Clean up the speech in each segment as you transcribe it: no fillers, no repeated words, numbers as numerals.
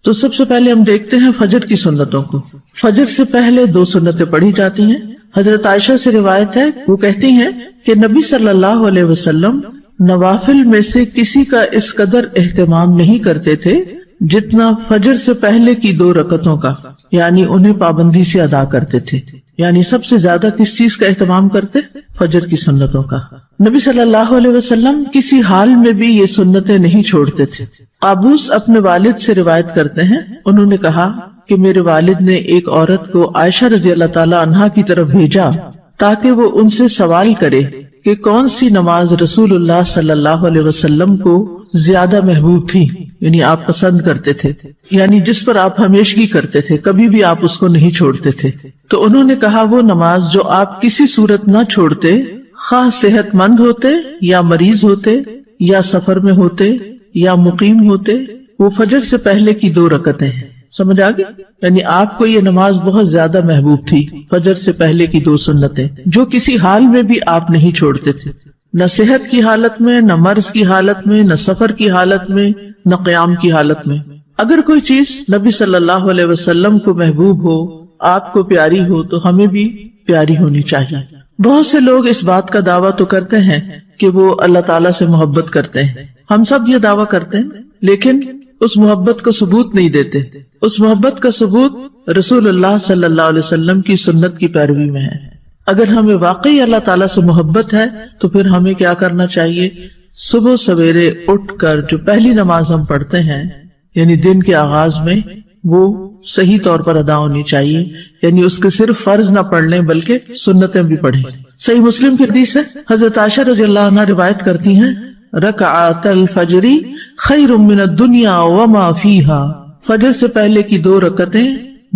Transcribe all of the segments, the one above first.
تو سب سے پہلے ہم دیکھتے ہیں فجر کی سنتوں کو. فجر سے پہلے 2 سنتیں پڑھی جاتی ہیں. حضرت عائشہ سے روایت ہے، وہ کہتی ہیں کہ نبی صلی اللہ علیہ وسلم نوافل میں سے کسی کا اس قدر اہتمام نہیں کرتے تھے جتنا فجر سے پہلے کی 2 رکعتوں کا، یعنی انہیں پابندی سے ادا کرتے تھے. یعنی سب سے زیادہ کس چیز کا اہتمام کرتے؟ فجر کی سنتوں کا. نبی صلی اللہ علیہ وسلم کسی حال میں بھی یہ سنتیں نہیں چھوڑتے تھے. قابوس اپنے والد سے روایت کرتے ہیں، انہوں نے کہا کہ میرے والد نے ایک عورت کو عائشہ رضی اللہ تعالی عنہا کی طرف بھیجا تاکہ وہ ان سے سوال کرے کہ کون سی نماز رسول اللہ صلی اللہ علیہ وسلم کو زیادہ محبوب تھی، یعنی آپ پسند کرتے تھے، یعنی جس پر آپ ہمیشگی کرتے تھے، کبھی بھی آپ اس کو نہیں چھوڑتے تھے. تو انہوں نے کہا وہ نماز جو آپ کسی صورت نہ چھوڑتے، خواہ صحت مند ہوتے یا مریض ہوتے یا سفر میں ہوتے یا مقیم ہوتے، وہ فجر سے پہلے کی 2 رکعتیں ہیں. سمجھ آگے؟ یعنی آپ کو یہ نماز بہت زیادہ محبوب تھی، فجر سے پہلے کی 2 سنتیں جو کسی حال میں بھی آپ نہیں چھوڑتے تھے، نہ صحت کی حالت میں، نہ مرض کی حالت میں، نہ سفر کی حالت میں، نہ قیام کی حالت میں. اگر کوئی چیز نبی صلی اللہ علیہ وسلم کو محبوب ہو، آپ کو پیاری ہو، تو ہمیں بھی پیاری ہونی چاہیے. بہت سے لوگ اس بات کا دعویٰ تو کرتے ہیں کہ وہ اللہ تعالیٰ سے محبت کرتے ہیں. ہم سب یہ دعویٰ کرتے ہیں، لیکن اس محبت کا ثبوت نہیں دیتے. اس محبت کا ثبوت رسول اللہ صلی اللہ علیہ وسلم کی سنت کی پیروی میں ہے. اگر ہمیں واقعی اللہ تعالیٰ سے محبت ہے تو پھر ہمیں کیا کرنا چاہیے؟ صبح سویرے اٹھ کر جو پہلی نماز ہم پڑھتے ہیں، یعنی دن کے آغاز میں، وہ صحیح طور پر ادا ہونی چاہیے. یعنی اس کے صرف فرض نہ پڑھ لیں بلکہ سنتیں بھی پڑھیں. صحیح مسلم کی حدیث ہے، حضرت عائشہ رضی اللہ عنہا روایت کرتی ہیں، رکعت الفجر خیر من الدنیا وما فیہا، فجر سے پہلے کی 2 رکعتیں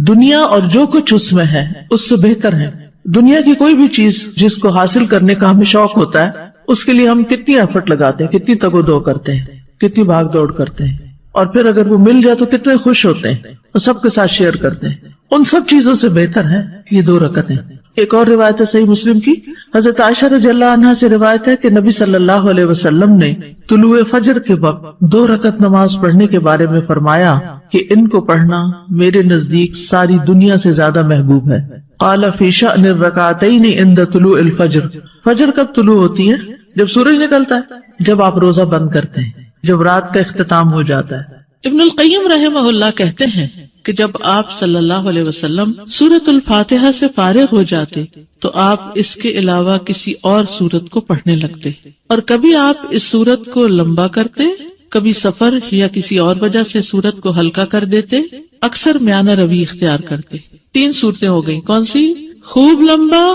دنیا اور جو کچھ اس میں ہے اس سے بہتر ہیں. دنیا کی کوئی بھی چیز جس کو حاصل کرنے کا ہمیں شوق ہوتا ہے، اس کے لیے ہم کتنی ایفرٹ لگاتے ہیں، کتنی تگ و دو کرتے ہیں، کتنی بھاگ دوڑ کرتے ہیں، اور پھر اگر وہ مل جائے تو کتنے خوش ہوتے ہیں اور سب کے ساتھ شیئر کرتے ہیں. ان سب چیزوں سے بہتر ہے یہ 2 رکعتیں. ایک اور روایت ہے صحیح مسلم کی، حضرت عائشہ رضی اللہ عنہا سے روایت ہے کہ نبی صلی اللہ علیہ وسلم نے طلوع فجر کے وقت 2 رکعت نماز پڑھنے کے بارے میں فرمایا کہ ان کو پڑھنا میرے نزدیک ساری دنیا سے زیادہ محبوب ہے. قال فی شأن الرکعتین عند طلوع الفجر، فجر کب طلوع ہوتی ہے؟ جب سورج نکلتا ہے، جب آپ روزہ بند کرتے ہیں، جب رات کا اختتام ہو جاتا ہے. ابن القیم رحمہ اللہ کہتے ہیں کہ جب آپ صلی اللہ علیہ وسلم سورۃ الفاتحہ سے فارغ ہو جاتے تو آپ اس کے علاوہ کسی اور سورت کو پڑھنے لگتے، اور کبھی آپ اس سورت کو لمبا کرتے، کبھی سفر یا کسی اور وجہ سے سورت کو ہلکا کر دیتے، اکثر میانہ روی اختیار کرتے. 3 صورتیں ہو گئی، کون سی؟ خوب لمبا،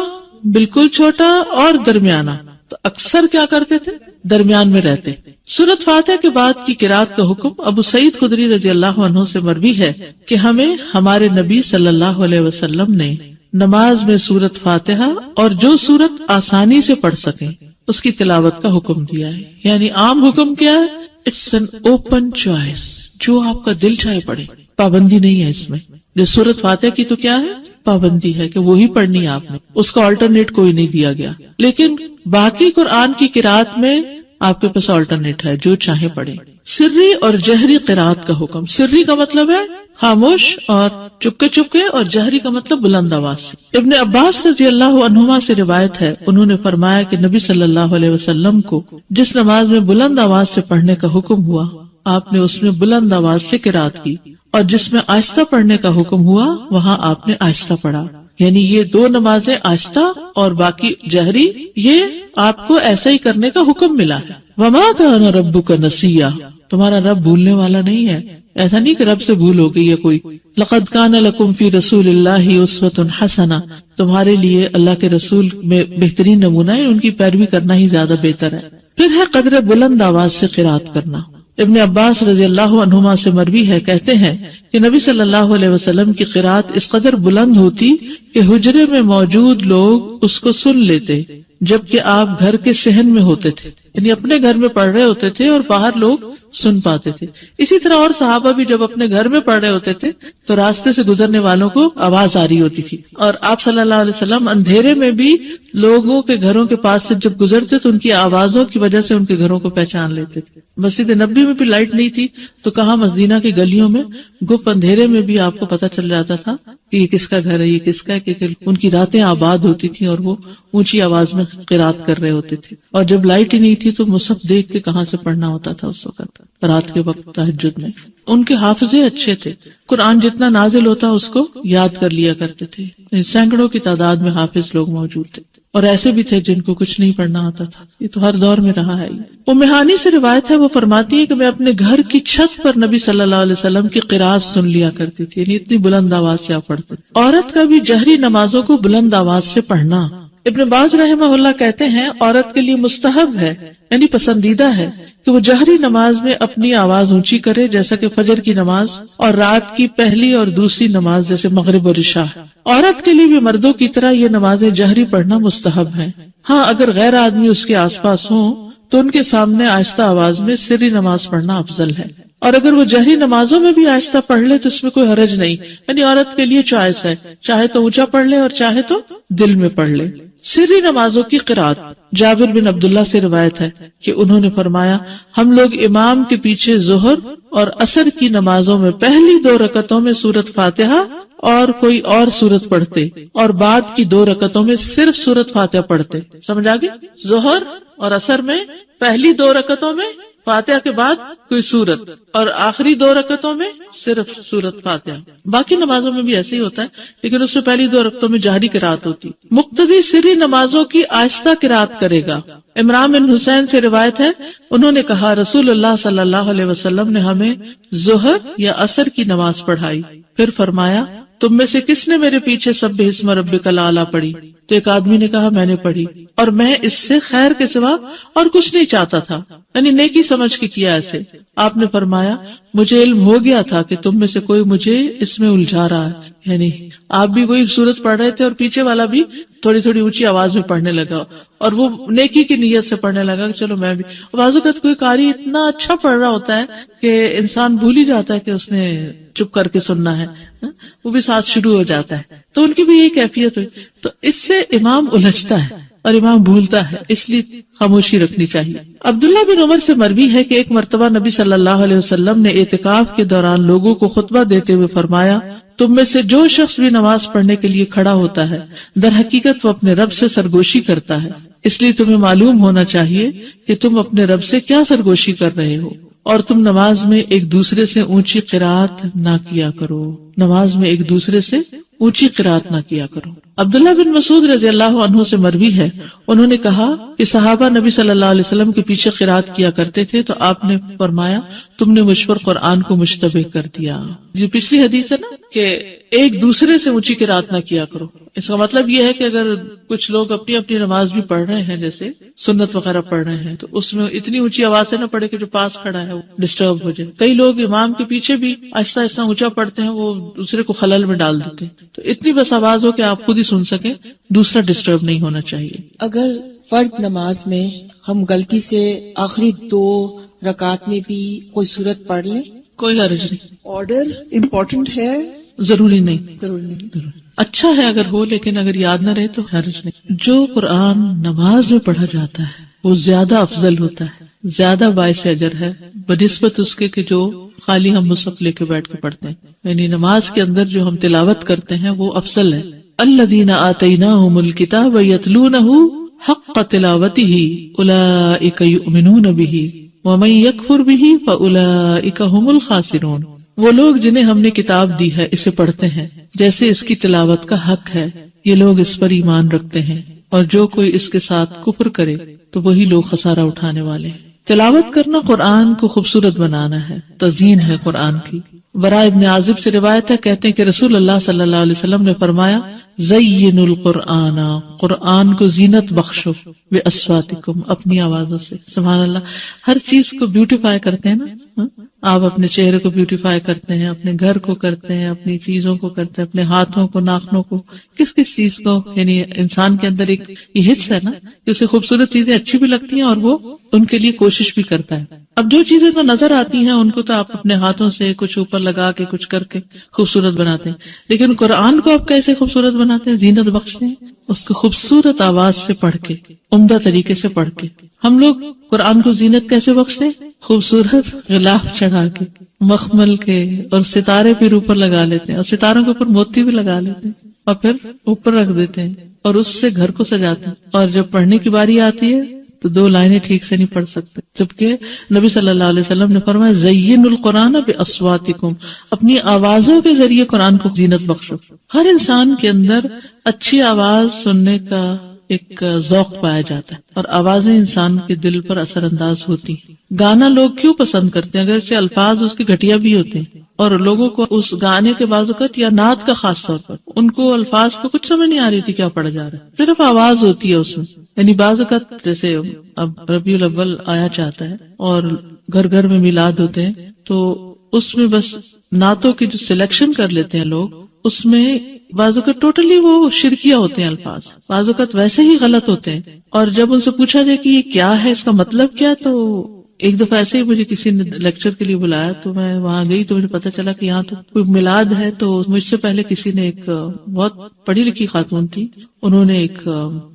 بالکل چھوٹا اور درمیانہ. تو اکثر کیا کرتے تھے؟ درمیان میں رہتے. سورۃ فاتحہ کے بعد کی قرات کا حکم ابو سعید خدری رضی اللہ عنہ سے مروی ہے کہ ہمیں ہمارے نبی صلی اللہ علیہ وسلم نے نماز میں سورۃ فاتحہ اور جو سورت آسانی سے پڑھ سکیں اس کی تلاوت کا حکم دیا ہے. یعنی عام حکم کیا ہے؟ اٹس این اوپن چوائس، جو آپ کا دل چاہے پڑھے، پابندی نہیں ہے اس میں. جو سورۃ فاتحہ کی تو کیا ہے؟ پابندی ہے کہ وہی پڑھنی ہے آپ نے، اس کا آلٹرنیٹ کوئی نہیں دیا گیا. لیکن باقی قرآن کی قرات میں آپ کے پاس آلٹرنیٹ ہے، جو چاہے پڑھیں. سری اور جہری قرات کا حکم. سری کا مطلب ہے خاموش اور چپکے چپکے، اور جہری کا مطلب بلند آواز سے. ابن عباس رضی اللہ عنہما سے روایت ہے، انہوں نے فرمایا کہ نبی صلی اللہ علیہ وسلم کو جس نماز میں بلند آواز سے پڑھنے کا حکم ہوا، آپ نے اس میں بلند آواز سے قرات کی، اور جس میں آہستہ پڑھنے کا حکم ہوا وہاں آپ نے آہستہ پڑھا. یعنی یہ 2 نمازیں آہستہ اور باقی جہری، یہ آپ کو ایسا ہی کرنے کا حکم ملا ہے. وما کان ربک نسیا، تمہارا رب بھولنے والا نہیں ہے. ایسا نہیں کہ رب سے بھول ہو گئی ہے کوئی. لقد کان لکم فی رسول اللہ اسوۃ حسنہ، تمہارے لیے اللہ کے رسول میں بہترین نمونہ ہے، ان کی پیروی کرنا ہی زیادہ بہتر ہے. پھر ہے قدر بلند آواز سے قرات کرنا. ابن عباس رضی اللہ عنہما سے مروی ہے، کہتے ہیں کہ نبی صلی اللہ علیہ وسلم کی قرات اس قدر بلند ہوتی کہ حجرے میں موجود لوگ اس کو سن لیتے، جبکہ آپ گھر کے صحن میں ہوتے تھے. یعنی اپنے گھر میں پڑھ رہے ہوتے تھے اور باہر لوگ سن پاتے تھے. اسی طرح اور صحابہ بھی جب اپنے گھر میں پڑھ رہے ہوتے تھے تو راستے سے گزرنے والوں کو آواز آ رہی ہوتی تھی, اور آپ صلی اللہ علیہ وسلم اندھیرے میں بھی لوگوں کے گھروں کے پاس سے جب گزرتے تو ان کی آوازوں کی وجہ سے ان کے گھروں کو پہچان لیتے تھے. مسجد نبوی میں بھی لائٹ نہیں تھی تو کہاں مدینہ کی گلیوں میں گپ اندھیرے میں بھی آپ کو پتہ چل جاتا تھا کہ یہ کس کا گھر ہے, یہ کس کا ہے, کہ ان کی راتیں آباد ہوتی تھیں اور وہ اونچی آواز میں قرات کر رہے ہوتے تھے. اور جب لائٹ ہی نہیں تھی تو مصحف دیکھ کے کہاں سے پڑھنا ہوتا تھا اس وقت رات کے وقت تہجد میں. ان کے حافظے اچھے تھے, قرآن جتنا نازل ہوتا اس کو یاد کر لیا کرتے تھے. سینکڑوں کی تعداد میں حافظ لوگ موجود تھے, اور ایسے بھی تھے جن کو کچھ نہیں پڑھنا آتا تھا. یہ تو ہر دور میں رہا ہے. ام ہانی سے روایت ہے, وہ فرماتی ہے کہ میں اپنے گھر کی چھت پر نبی صلی اللہ علیہ وسلم کی قرات سن لیا کرتی تھی, یعنی اتنی بلند آواز سے آپ پڑھتے. عورت کا بھی جہری نمازوں کو بلند آواز سے پڑھنا. ابن باز رحمہ اللہ کہتے ہیں عورت کے لیے مستحب ہے, یعنی پسندیدہ ہے کہ وہ جہری نماز میں اپنی آواز اونچی کرے, جیسا کہ فجر کی نماز اور رات کی پہلی اور دوسری نماز جیسے مغرب اور عشاء. عورت کے لیے بھی مردوں کی طرح یہ نمازیں جہری پڑھنا مستحب ہیں. ہاں اگر غیر آدمی اس کے آس پاس ہوں تو ان کے سامنے آہستہ آواز میں سری نماز پڑھنا افضل ہے, اور اگر وہ جہری نمازوں میں بھی آہستہ پڑھ لے تو اس میں کوئی حرج نہیں, یعنی عورت کے لیے چوائس ہے, چاہے تو اونچا پڑھ لے اور چاہے تو دل میں پڑھ لے. سری نمازوں کی قرات. جابر بن عبداللہ سے روایت ہے کہ انہوں نے فرمایا ہم لوگ امام کے پیچھے ظہر اور عصر کی نمازوں میں پہلی 2 رکعتوں میں سورۃ فاتحہ اور کوئی اور سورت پڑھتے, اور بعد کی 2 رکعتوں میں صرف سورۃ فاتحہ پڑھتے. سمجھ آگے؟ ظہر اور عصر میں پہلی 2 رکعتوں میں فاتحہ کے بعد کوئی سورت, اور آخری 2 رکعتوں میں صرف سورت فاتحہ. باقی نمازوں میں بھی ایسے ہی ہوتا ہے, لیکن اس میں پہلی 2 رکعتوں میں جہری قرات ہوتی. مقتدی سری نمازوں کی آہستہ قرات کرے گا. عمران بن حسین سے روایت ہے, انہوں نے کہا رسول اللہ صلی اللہ علیہ وسلم نے ہمیں ظہر یا عصر کی نماز پڑھائی, پھر فرمایا تم میں سے کس نے میرے پیچھے سبح اسم ربک الاعلی پڑھی؟ تو ایک آدمی نے کہا میں نے پڑھی, اور میں اس سے خیر کے سوا اور کچھ نہیں چاہتا تھا, یعنی نیکی سمجھ کے کیا ایسے. آپ نے فرمایا مجھے علم ہو گیا تھا کہ تم میں سے کوئی مجھے اس میں الجھا رہا ہے, یعنی آپ بھی وہی سورت پڑھ رہے تھے اور پیچھے والا بھی تھوڑی تھوڑی اونچی آواز میں پڑھنے لگا, اور وہ نیکی کی نیت سے پڑھنے لگا کہ چلو میں بھی. بعض اوقات کوئی قاری اتنا اچھا پڑھ رہا ہوتا ہے کہ انسان بھول ہی جاتا ہے کہ اس نے چپ کر کے سننا ہے, وہ بھی ساتھ شروع ہو جاتا ہے, تو ان کی بھی یہی کیفیت ہوئی. تو اس سے امام الجھتا ہے اور امام بھولتا ہے, اس لیے خاموشی رکھنی چاہیے. عبداللہ بن عمر سے مروی ہے کہ ایک مرتبہ نبی صلی اللہ علیہ وسلم نے اعتکاف کے دوران لوگوں کو خطبہ دیتے ہوئے فرمایا تم میں سے جو شخص بھی نماز پڑھنے کے لیے کھڑا ہوتا ہے در حقیقت وہ اپنے رب سے سرگوشی کرتا ہے, اس لیے تمہیں معلوم ہونا چاہیے کہ تم اپنے رب سے کیا سرگوشی کر رہے ہو, اور تم نماز میں ایک دوسرے سے اونچی قرات نہ کیا کرو. نماز میں ایک دوسرے سے اونچی قرات نہ کیا کرو. عبداللہ بن مسعود رضی اللہ عنہ سے مروی ہے, انہوں نے کہا کہ صحابہ نبی صلی اللہ علیہ وسلم کے پیچھے قرات کیا کرتے تھے تو آپ نے فرمایا تم نے مجھ پر قرآن کو مشتبہ کر دیا. یہ پچھلی حدیث ہے نا کہ ایک دوسرے سے اونچی قرات نہ کیا کرو. اس کا مطلب یہ ہے کہ اگر کچھ لوگ اپنی اپنی نماز بھی پڑھ رہے ہیں, جیسے سنت وغیرہ پڑھ رہے ہیں, تو اس میں اتنی اونچی آواز سے نہ پڑھے کہ جو پاس کھڑا ہے وہ ڈسٹرب ہو جائے. کئی لوگ امام کے پیچھے بھی آہستہ آہستہ اونچا پڑھتے ہیں, وہ دوسرے کو خلل میں ڈال دیتے ہیں. تو اتنی بس آواز ہو کہ آپ خود ہی سن سکیں, دوسرا ڈسٹرب نہیں ہونا چاہیے. اگر فرض نماز میں ہم غلطی سے آخری 2 رکعت میں بھی کوئی سورت پڑھ لیں, کوئی حرج نہیں. آرڈر امپورٹنٹ ہے, ضروری نہیں. اچھا ہے اگر ہو, لیکن اگر یاد نہ رہے تو حرج نہیں. جو قرآن نماز میں پڑھا جاتا ہے وہ زیادہ افضل ہوتا ہے, زیادہ باعث اجر ہے بنسبت اس کے کہ جو خالی ہم مصحف لے کے بیٹھ کے پڑھتے ہیں. یعنی نماز کے اندر جو ہم تلاوت کرتے ہیں وہ افضل ہے. الذین آتیناہم الکتاب یتلونہ حق تلاوتہ اولئک یؤمنون بہ ومن یکفر بہ فاولئک ھم الخاسرون. وہ لوگ جنہیں ہم نے کتاب دی ہے اسے پڑھتے ہیں جیسے اس کی تلاوت کا حق ہے, یہ لوگ اس پر ایمان رکھتے ہیں, اور جو کوئی اس کے ساتھ کفر کرے تو وہی لوگ خسارہ اٹھانے والے ہیں. تلاوت کرنا قرآن کو خوبصورت بنانا ہے, تزیین ہے قرآن کی. براء ابن عازب سے روایت ہے, کہتے ہیں کہ رسول اللہ صلی اللہ علیہ وسلم نے فرمایا زینوا القرآن, قرآن کو زینت بخشو باصواتکم, اپنی آوازوں سے. سبحان اللہ, ہر چیز کو بیوٹیفائی کرتے ہیں نا, آپ اپنے چہرے کو بیوٹیفائی کرتے ہیں، اپنے گھر کو کرتے ہیں، اپنی چیزوں کو کرتے ہیں، اپنے ہاتھوں کو، ناخنوں کو، کس کس چیز کو، یعنی انسان کے اندر ایک یہ حص ہے نا کہ اسے خوبصورت چیزیں اچھی بھی لگتی ہیں اور وہ ان کے لیے کوشش بھی کرتا ہے. اب جو چیزیں تو نظر آتی ہیں ان کو تو آپ اپنے ہاتھوں سے کچھ اوپر لگا کے کچھ کر کے خوبصورت بناتے ہیں، لیکن قرآن کو آپ کیسے خوبصورت بناتے ہیں، زینت بخشتے ہیں اس کو خوبصورت آواز سے پڑھ کے، عمدہ طریقے سے پڑھ کے. ہم لوگ قرآن کو زینت کیسے بخشتے ہیں؟ خوبصورت غلاف چڑھا کے، مخمل کے، اور ستارے پھر اوپر لگا لیتے ہیں، اور ستاروں کے اوپر موتی بھی لگا لیتے ہیں، اور پھر اوپر رکھ دیتے ہیں اور اس سے گھر کو سجاتے ہیں. اور جب پڑھنے کی باری آتی ہے تو 2 لائنیں ٹھیک سے نہیں پڑھ سکتے، جبکہ نبی صلی اللہ علیہ وسلم نے فرمایا زینوا القرآن باصواتکم، اپنی آوازوں کے ذریعے قرآن کو زینت بخشو. ہر انسان کے اندر اچھی آواز سننے کا ایک ذوق پایا جاتا ہے، اور آوازیں انسان کے دل پر اثر انداز ہوتی ہیں. گانا لوگ کیوں پسند کرتے ہیں؟ اگرچہ الفاظ اس کے گھٹیا بھی ہوتے ہیں، اور لوگوں کو اس گانے کے بعض اوقات یا نعت کا خاص طور پر ان کو الفاظ کو کچھ سمجھ نہیں آ رہی تھی کیا پڑھا جا رہا ہے، صرف آواز ہوتی ہے اس میں. یعنی بعض اوقات جیسے اب ربیع الاول آیا چاہتا ہے اور گھر گھر میں میلاد ہوتے ہیں، تو اس میں بس نعتوں کی جو سلیکشن کر لیتے ہیں لوگ، اس میں بعض اوقات ٹوٹلی وہ شرکیہ ہوتے ہیں الفاظ، بعض اوقات ویسے ہی غلط ہوتے ہیں. اور جب ان سے پوچھا جائے کہ یہ کیا ہے، اس کا مطلب کیا، تو ایک دفعہ ایسے ہی مجھے کسی نے لیکچر کے لیے بلایا تو میں وہاں گئی تو مجھے پتا چلا کہ یہاں تو کوئی میلاد ہے. تو مجھ سے پہلے کسی نے، ایک بہت پڑھی لکھی خاتون تھی، انہوں نے ایک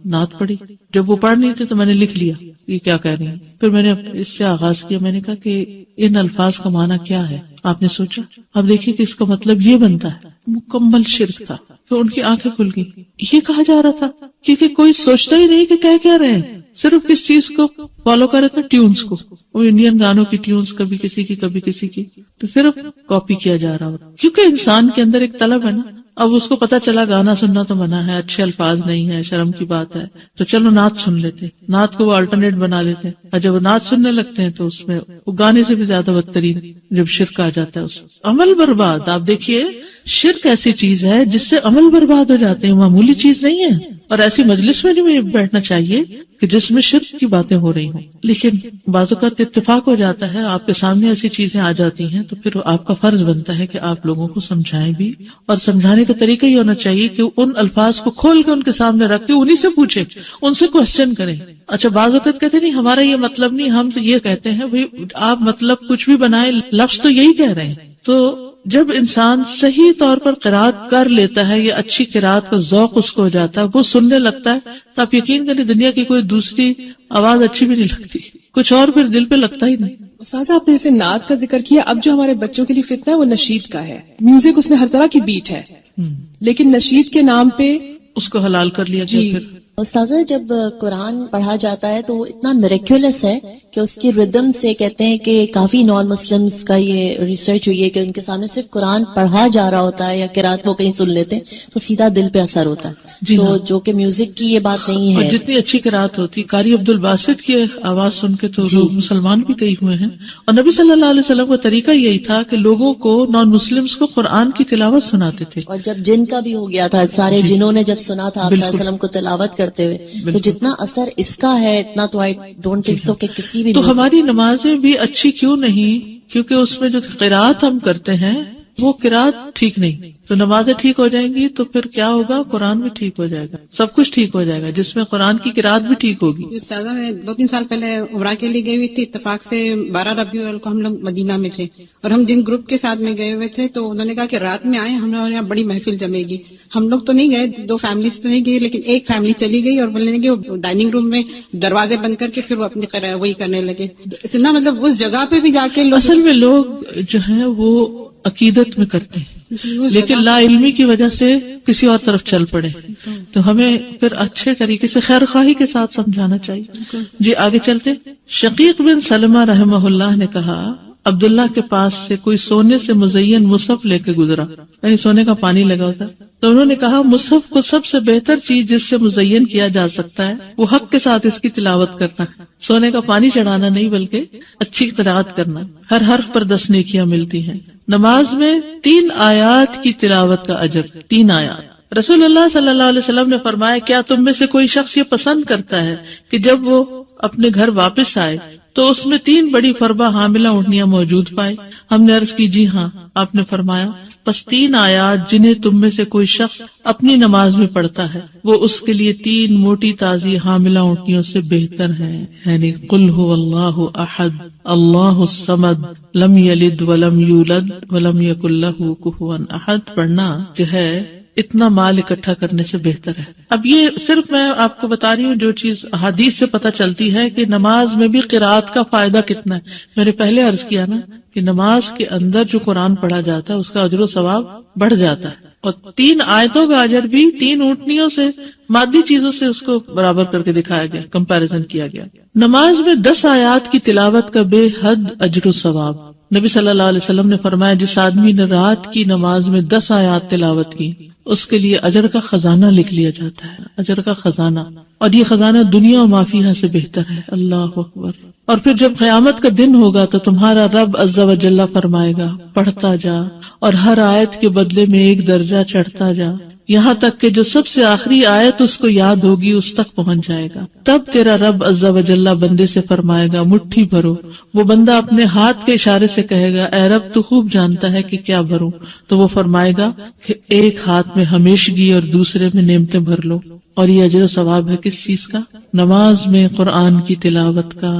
نعت پڑھی. جب وہ پڑھ نہیں تھے تو میں نے لکھ لیا یہ کیا کہہ رہی ہیں. پھر میں نے اس سے آغاز کیا، میں نے کہا کہ ان الفاظ کا معنی کیا ہے؟ آپ نے سوچا؟ اب دیکھیے کہ اس کا مطلب یہ بنتا ہے. مکمل شرک تھا. تو ان کی آنکھیں کھل گئی. یہ کہا جا رہا تھا کیونکہ کوئی سوچتا ہی نہیں کہ کہہ رہے ہیں، صرف کس چیز کو فالو کر رہے تھے، ٹیونز کو. وہ انڈین گانوں کی ٹیونز کبھی کسی کی کبھی کسی کی، تو صرف کاپی کیا جا رہا ہوتا. کیونکہ انسان کے اندر ایک طلب ہے نا. اب اس کو پتا چلا گانا سننا تو منع ہے، اچھے الفاظ نہیں ہے، شرم کی بات ہے، تو چلو نعت سن لیتے. نعت کو وہ الٹرنیٹ بنا لیتے ہیں، اور جب وہ نعت سننے لگتے ہیں تو اس میں وہ گانے سے بھی زیادہ بدترین جب شرک آ جاتا ہے، اس عمل برباد. آپ دیکھیے شرک ایسی چیز ہے جس سے عمل برباد ہو جاتے ہیں، معمولی چیز نہیں ہے. اور ایسی مجلس میں نہیں بیٹھنا چاہیے کہ جس میں شرک کی باتیں ہو رہی ہوں. لیکن بعض اوقات اتفاق ہو جاتا ہے، آپ کے سامنے ایسی چیزیں آ جاتی ہیں تو پھر آپ کا فرض بنتا ہے کہ آپ لوگوں کو سمجھائیں بھی. اور سمجھانے کا طریقہ یہ ہونا چاہیے کہ ان الفاظ کو کھول کے ان کے سامنے رکھ کے انہی سے پوچھیں، ان سے کوسچن کریں. اچھا بعض اوقات کہتے نہیں ہمارا یہ مطلب نہیں، ہم تو یہ کہتے ہیں. بھئی آپ مطلب کچھ بھی بنائے، لفظ تو یہی کہہ رہے ہیں. تو جب انسان صحیح طور پر قرات کر لیتا ہے یا اچھی قرات کا ذوق اس کو ہو جاتا ہے، وہ سننے لگتا ہے، تو آپ یقین کریں دنیا کی کوئی دوسری آواز اچھی بھی نہیں لگتی، کچھ اور پھر دل پہ لگتا ہی نہیں. استاذ آپ نے جیسے نعت کا ذکر کیا، اب جو ہمارے بچوں کے لیے فتنہ ہے وہ نشید کا ہے. میوزک اس میں ہر طرح کی بیٹ ہے، لیکن نشید کے نام پہ اس کو حلال کر لیا گیا. پھر استاذہ جب قرآن پڑھا جاتا ہے تو وہ اتنا میریکولس ہے کہ اس کی ردم سے کہتے ہیں کہ کافی نان مسلمز کا یہ ریسرچ ہوئی ہے کہ ان کے سامنے صرف قرآن پڑھا جا رہا ہوتا ہے یا قرات وہ کہیں سن لیتے ہیں تو سیدھا دل پہ اثر ہوتا ہے. جی تو ہاں. جو کہ میوزک کی یہ بات نہیں ہے. اور جتنی اچھی قرات ہوتی، قاری عبد الباسط کی آواز سن کے تو لوگ مسلمان بھی کئی ہوئے ہیں. اور نبی صلی اللہ علیہ وسلم کا طریقہ یہی تھا کہ لوگوں کو، نان مسلمز کو قرآن کی تلاوت سناتے تھے. اور جب جن کا بھی ہو گیا تھا، سارے جنوں نے جب سنا تھا آپ صلی اللہ علیہ وسلم کو تلاوت کرتے ہوئے، تو جتنا اثر اس کا ہے اتنا تو آئی ڈونٹ تھنک سو کہ کسی بھی. تو ہماری نمازیں بھی اچھی کیوں نہیں؟ کیونکہ اس میں جو قرات ہم کرتے ہیں وہ قرات ٹھیک نہیں. تو نمازیں ٹھیک ہو جائیں گی تو پھر کیا ہوگا؟ قرآن بھی ٹھیک ہو جائے گا، سب کچھ ٹھیک ہو جائے گا، جس میں قرآن کی قرات بھی ٹھیک ہوگی. استاذہ میں 2-3 سال پہلے عمرہ کے لیے گئی ہوئی تھی، اتفاق سے 12 ربیع الاول کو ہم لوگ مدینہ میں تھے، اور ہم جن گروپ کے ساتھ میں گئے ہوئے تھے تو انہوں نے کہا کہ رات میں آئے، ہم یہاں بڑی محفل جمے گی. ہم لوگ تو نہیں گئے، 2 فیملیز تو نہیں گئی، لیکن ایک فیملی چلی گئی اور بولنے لگے وہ ڈائننگ روم میں دروازے بند کر کے پھر وہ اپنی وہی کرنے لگے. اتنا مطلب اس جگہ پہ بھی جا کے اصل میں لوگ جو ہیں وہ عقیدت میں کرتے ہیں، لیکن لا علمی کی وجہ سے کسی اور طرف چل پڑے. تو ہمیں پھر اچھے طریقے سے خیر خواہی کے ساتھ سمجھانا چاہیے. جی آگے چلتے. شقیق بن سلمہ رحمہ اللہ نے کہا عبداللہ کے پاس سے کوئی سونے سے مزین مصحف لے کے گزرا، یعنی سونے کا پانی لگا ہوتا، تو انہوں نے کہا مصحف کو سب سے بہتر چیز جس سے مزین کیا جا سکتا ہے وہ حق کے ساتھ اس کی تلاوت کرنا ہے. سونے کا پانی چڑھانا نہیں بلکہ اچھی قرات کرنا. ہر حرف پر 10 نیکیاں ملتی ہیں. نماز میں 3 آیات کی تلاوت کا اجر، 3 آیات. رسول اللہ صلی اللہ علیہ وسلم نے فرمایا کیا تم میں سے کوئی شخص یہ پسند کرتا ہے کہ جب وہ اپنے گھر واپس آئے تو اس میں 3 بڑی فربہ حاملہ اونٹنیاں موجود پائی. ہم نے عرض کی جی ہاں. آپ نے فرمایا بس 3 آیات جنہیں تم میں سے کوئی شخص اپنی نماز میں پڑھتا ہے وہ اس کے لیے 3 موٹی تازی حاملہ اونٹنیوں سے بہتر ہیں. یعنی قل هو اللہ احد اللہ الصمد لم یلد ولم یولد ولم یکن لہ کفوا احد پڑھنا جو ہے اتنا مال اکٹھا کرنے سے بہتر ہے. اب یہ صرف میں آپ کو بتا رہی ہوں جو چیز احادیث سے پتہ چلتی ہے کہ نماز میں بھی قرات کا فائدہ کتنا ہے. میں نے پہلے عرض کیا نا کہ نماز کے اندر جو قرآن پڑھا جاتا ہے اس کا اجر و ثواب بڑھ جاتا ہے، اور 3 آیتوں کا اجر بھی 3 اونٹنیوں سے مادی چیزوں سے اس کو برابر کر کے دکھایا گیا، کمپیریزن کیا گیا. نماز میں 10 آیات کی تلاوت کا بے حد اجر و ثواب. نبی صلی اللہ علیہ وسلم نے فرمایا جس آدمی نے رات کی نماز میں 10 آیات تلاوت کی اس کے لیے اجر کا خزانہ لکھ لیا جاتا ہے، اجر کا خزانہ، اور یہ خزانہ دنیا و ما فیہا سے بہتر ہے. اللہ اکبر. اور پھر جب قیامت کا دن ہوگا تو تمہارا رب عز و جل فرمائے گا پڑھتا جا اور ہر آیت کے بدلے میں 1 درجہ چڑھتا جا، یہاں تک کہ جو سب سے آخری آیت اس کو یاد ہوگی اس تک پہنچ جائے گا. تب تیرا رب عز و جل بندے سے فرمائے گا مٹھی بھرو. وہ بندہ اپنے ہاتھ کے اشارے سے کہے گا اے رب تو خوب جانتا ہے کہ کیا بھروں. تو وہ فرمائے گا کہ ایک ہاتھ میں ہمیشگی اور دوسرے میں نعمتیں بھر لو. اور یہ اجر و ثواب ہے کس چیز کا؟ نماز میں قرآن کی تلاوت کا.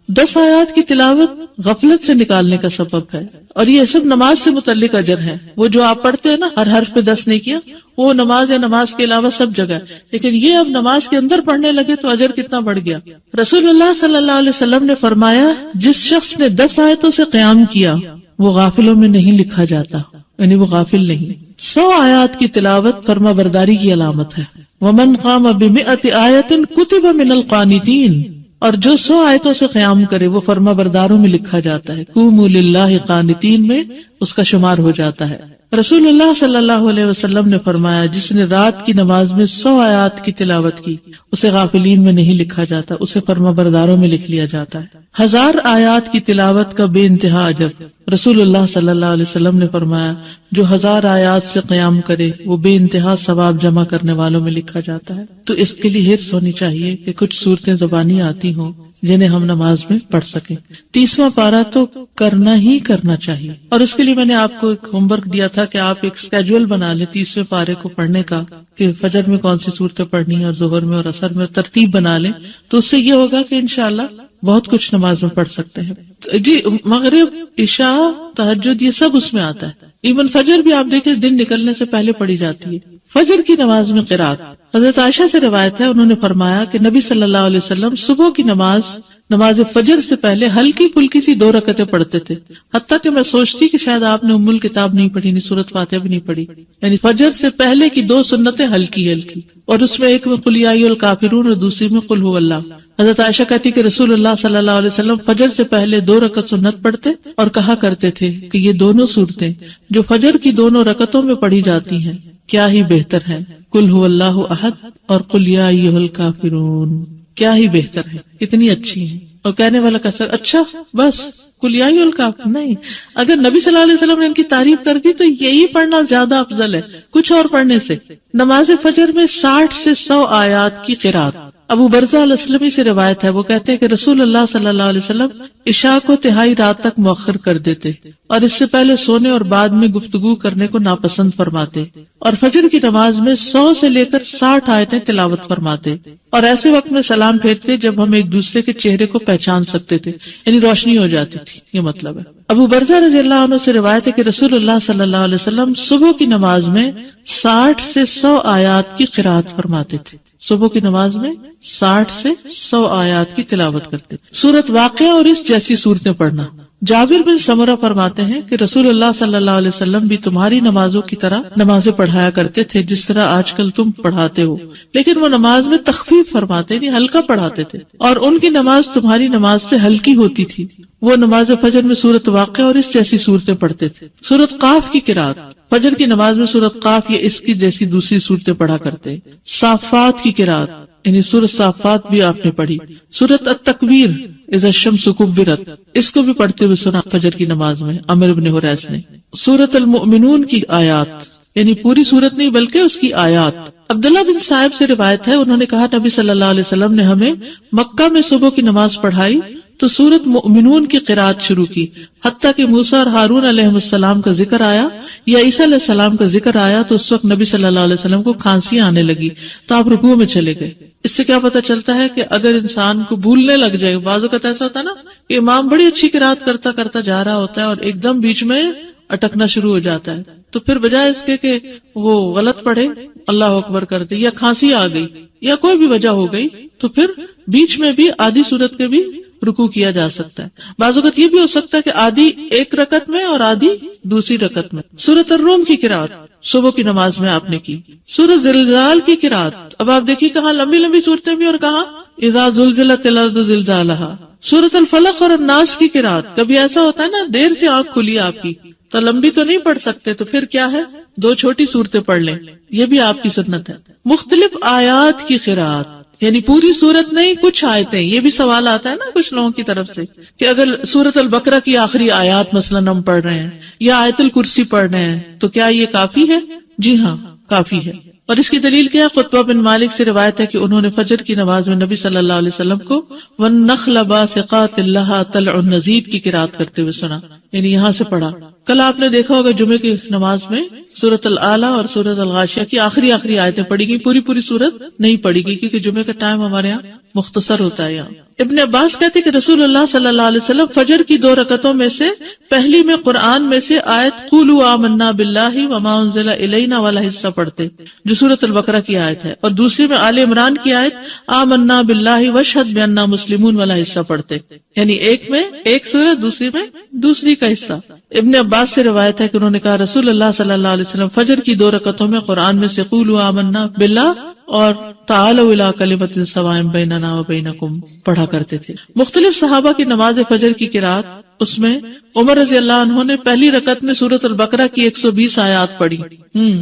10 آیات کی تلاوت غفلت سے نکالنے کا سبب ہے، اور یہ سب نماز سے متعلق اجر ہے. وہ جو آپ پڑھتے ہیں نا ہر حرف پہ 10 نہیں کیا، وہ نماز یا نماز کے علاوہ سب جگہ، لیکن یہ اب نماز کے اندر پڑھنے لگے تو اجر کتنا بڑھ گیا. رسول اللہ صلی اللہ علیہ وسلم نے فرمایا جس شخص نے 10 آیتوں سے قیام کیا وہ غافلوں میں نہیں لکھا جاتا، یعنی وہ غافل نہیں. 100 آیات کی تلاوت فرما برداری کی علامت ہے. ومن قام ب100 آیۃ کتب من القانتین، اور جو 100 آیتوں سے قیام کرے وہ فرما برداروں میں لکھا جاتا ہے. قوموا للہ قانتین میں اس کا شمار ہو جاتا ہے. رسول اللہ صلی اللہ علیہ وسلم نے فرمایا جس نے رات کی نماز میں 100 آیات کی تلاوت کی اسے غافلین میں نہیں لکھا جاتا، اسے فرما برداروں میں لکھ لیا جاتا ہے. 1000 آیات کی تلاوت کا بے انتہا اجر. رسول اللہ صلی اللہ علیہ وسلم نے فرمایا جو 1000 آیات سے قیام کرے وہ بے انتہا ثواب جمع کرنے والوں میں لکھا جاتا ہے. تو اس کے لیے حرص ہونی چاہیے کہ کچھ صورتیں زبانی آتی ہوں جنہیں ہم نماز میں پڑھ سکیں. 30واں پارہ تو کرنا ہی کرنا چاہیے، اور اس کے لیے میں نے آپ کو ایک ہوم ورک دیا تھا کہ آپ ایک اسکیجول بنا لیں 30ویں پارے کو پڑھنے کا، کہ فجر میں کون سی صورتیں پڑھنی ہے اور ظہر میں اور عصر میں، ترتیب بنا لیں. تو اس سے یہ ہوگا کہ انشاءاللہ بہت کچھ نماز میں پڑھ سکتے ہیں. جی مغرب، عشاء، تہجد یہ سب اس میں آتا ہے. ایون فجر بھی آپ دیکھیں دن نکلنے سے پہلے پڑھی جاتی ہے. فجر کی نماز میں قرات حضرت عائشہ سے روایت ہے، انہوں نے فرمایا کہ نبی صلی اللہ علیہ وسلم صبح کی نماز فجر سے پہلے ہلکی پھلکی سی 2 رکعتیں پڑھتے تھے. حتیٰ کہ میں سوچتی کہ شاید آپ نے ام الکتاب نہیں پڑھی، نہیں سورۃ فاتحہ بھی نہیں پڑھی. یعنی فجر سے پہلے کی 2 سنتیں ہلکی ہلکی، اور اس میں ایک میں قل یا ایھا الکافرون اور دوسری میں قل ھو اللہ. حضرت عائشہ کہتی کہ رسول اللہ صلی اللہ علیہ وسلم فجر سے پہلے 2 رکعت سنت پڑھتے اور کہا کرتے تھے کہ یہ دونوں صورتیں جو فجر کی 2 رکعتوں میں پڑھی جاتی ہیں کیا ہی بہتر ہے. قل ھو اللہ احد اور قل یا ایھا الکافرون کیا ہی بہتر ہے، کتنی اچھی ہیں. اور کہنے والا کا سر اچھا بس قل یا ایھا الکافرون نہیں، اگر نبی صلی اللہ علیہ وسلم نے ان کی تعریف کر دی تو یہی پڑھنا زیادہ افضل ہے کچھ اور پڑھنے سے. نماز فجر میں 60 سے 100 آیات کی قرات. ابو برزہ الاسلمی سے روایت ہے، وہ کہتے ہیں کہ رسول اللہ صلی اللہ علیہ وسلم عشاء کو تہائی رات تک مؤخر کر دیتے اور اس سے پہلے سونے اور بعد میں گفتگو کرنے کو ناپسند فرماتے، اور فجر کی نماز میں 100 سے لے کر 60 آیتیں تلاوت فرماتے، اور ایسے وقت میں سلام پھیرتے جب ہم ایک دوسرے کے چہرے کو پہچان سکتے تھے، یعنی روشنی ہو جاتی تھی. یہ مطلب ہے. ابو برزہ رضی اللہ عنہ سے روایت ہے کہ رسول اللہ صلی اللہ علیہ وسلم صبح کی نماز میں 60 سے 100 آیات کی قرات فرماتے تھے. صبح کی نماز میں 60 سے 100 آیات کی تلاوت کرتے. سورت واقعہ اور اس جیسی صورتیں پڑھنا. جابر بن سمرہ فرماتے ہیں کہ رسول اللہ صلی اللہ علیہ وسلم بھی تمہاری نمازوں کی طرح نمازیں پڑھایا کرتے تھے جس طرح آج کل تم پڑھاتے ہو، لیکن وہ نماز میں تخفیف فرماتے یعنی ہلکا پڑھاتے تھے، اور ان کی نماز تمہاری نماز سے ہلکی ہوتی تھی. وہ نماز فجر میں سورت واقعہ اور اس جیسی صورتیں پڑھتے تھے. سورت قاف کی قرات فجر کی نماز میں سورت قاف یا اس کی جیسی دوسری صورتیں پڑھا کرتے. صافات کی قرات یعنی سورت صافات بھی آپ نے پڑھی. سورت التکویر اذا الشمس کورت اس کو بھی پڑھتے ہوئے سنا فجر کی نماز میں عمر بن حریث نے. سورت المؤمنون کی آیات یعنی پوری سورت نہیں بلکہ اس کی آیات. عبداللہ بن صاحب سے روایت ہے، انہوں نے کہا نبی صلی اللہ علیہ وسلم نے ہمیں مکہ میں صبح کی نماز پڑھائی تو سورت مؤمنون کی قرات شروع کی، حتیٰ کہ موسیٰ اور ہارون علیہ السلام کا ذکر آیا یا عیسیٰ علیہ السلام کا ذکر آیا تو اس وقت نبی صلی اللہ علیہ وسلم کو کھانسی آنے لگی تو آپ رکوع میں چلے گئے. اس سے کیا پتہ چلتا ہے کہ اگر انسان کو بھولنے لگ جائے، بعض اوقات ایسا ہوتا ہے نا کہ امام بڑی اچھی قرات کرتا کرتا جا رہا ہوتا ہے اور ایک دم بیچ میں اٹکنا شروع ہو جاتا ہے، تو پھر بجائے اس کے کہ وہ غلط پڑھے، اللہ اکبر کر دے، یا کھانسی آ گئی یا کوئی بھی وجہ ہو گئی، تو پھر بیچ میں بھی آدھی سورت کے بھی رکوع کیا جا سکتا ہے. بعض اوقات یہ بھی ہو سکتا ہے کہ آدھی ایک رکعت میں اور آدھی دوسری رکعت میں. سورۃ الروم کی قرات صبح کی نماز میں آپ نے کی. سورۃ زلزال کی قرات، اب آپ دیکھیے کہاں لمبی لمبی صورتیں بھی اور کہاں اذا زلزلت الارض زلزالها. سورۃ الفلق اور الناس کی قرات، کبھی ایسا ہوتا ہے نا دیر سے آنکھ کھلی آپ کی تو لمبی تو نہیں پڑھ سکتے، تو پھر کیا ہے 2 چھوٹی صورتیں پڑھ لیں، یہ بھی آپ کی سنت ہے. مختلف آیات کی قرات، یعنی پوری سورت نہیں کچھ آیتیں. یہ بھی سوال آتا ہے نا کچھ لوگوں کی طرف سے کہ اگر سورت البقرہ کی آخری آیات مثلا ہم پڑھ رہے ہیں یا آیت الکرسی پڑھ رہے ہیں تو کیا یہ کافی ہے؟ جی ہاں کافی ہے. اور اس کی دلیل کیا ہے؟ قطبہ بن مالک سے روایت ہے کہ انہوں نے فجر کی نماز میں نبی صلی اللہ علیہ وسلم کو وَالنَّخْلَ بَاسِقَاتٍ لَهَا طَلْعٌ نَضِيدٌ کی قرات کرتے ہوئے سنا، یعنی یہاں سے پڑھا. کل آپ نے دیکھا ہوگا جمعے کی نماز میں سورۃ العلیٰ اور سورۃ الغاشیہ کی آخری آیتیں پڑھی گئی، پوری سورت نہیں پڑھی گئی کیونکہ جمعے کا ٹائم ہمارے یہاں مختصر ہوتا ہے. یہاں ابن عباس کہتے کہ رسول اللہ صلی اللہ علیہ وسلم فجر کی 2 رکعتوں میں سے پہلی میں قرآن میں سے آیت قولوا آمنا باللہ وما انزل الینا والا حصہ پڑھتے جو سورۃ البقرہ کی آیت ہے، اور دوسری میں آل عمران کی آیت آمنا باللہ واشہد بأننا مسلمون والا حصہ پڑھتے، یعنی ایک میں ایک سورت، دوسری میں دوسری کا حصہ. ابن عباس سے روایت ہے کہ انہوں نے کہا رسول اللہ صلی اللہ علیہ وسلم فجر کی 2 رکعتوں میں قرآن میں سے قولوا آمنا باللہ اور تعالوا الی کلمۃ سواء بیننا وبینکم پڑھا کرتے تھے. مختلف صحابہ کی نماز فجر کی قرات، اس میں عمر رضی اللہ عنہ نے پہلی رکعت میں سورۃ البقرہ کی 120 آیات پڑھی.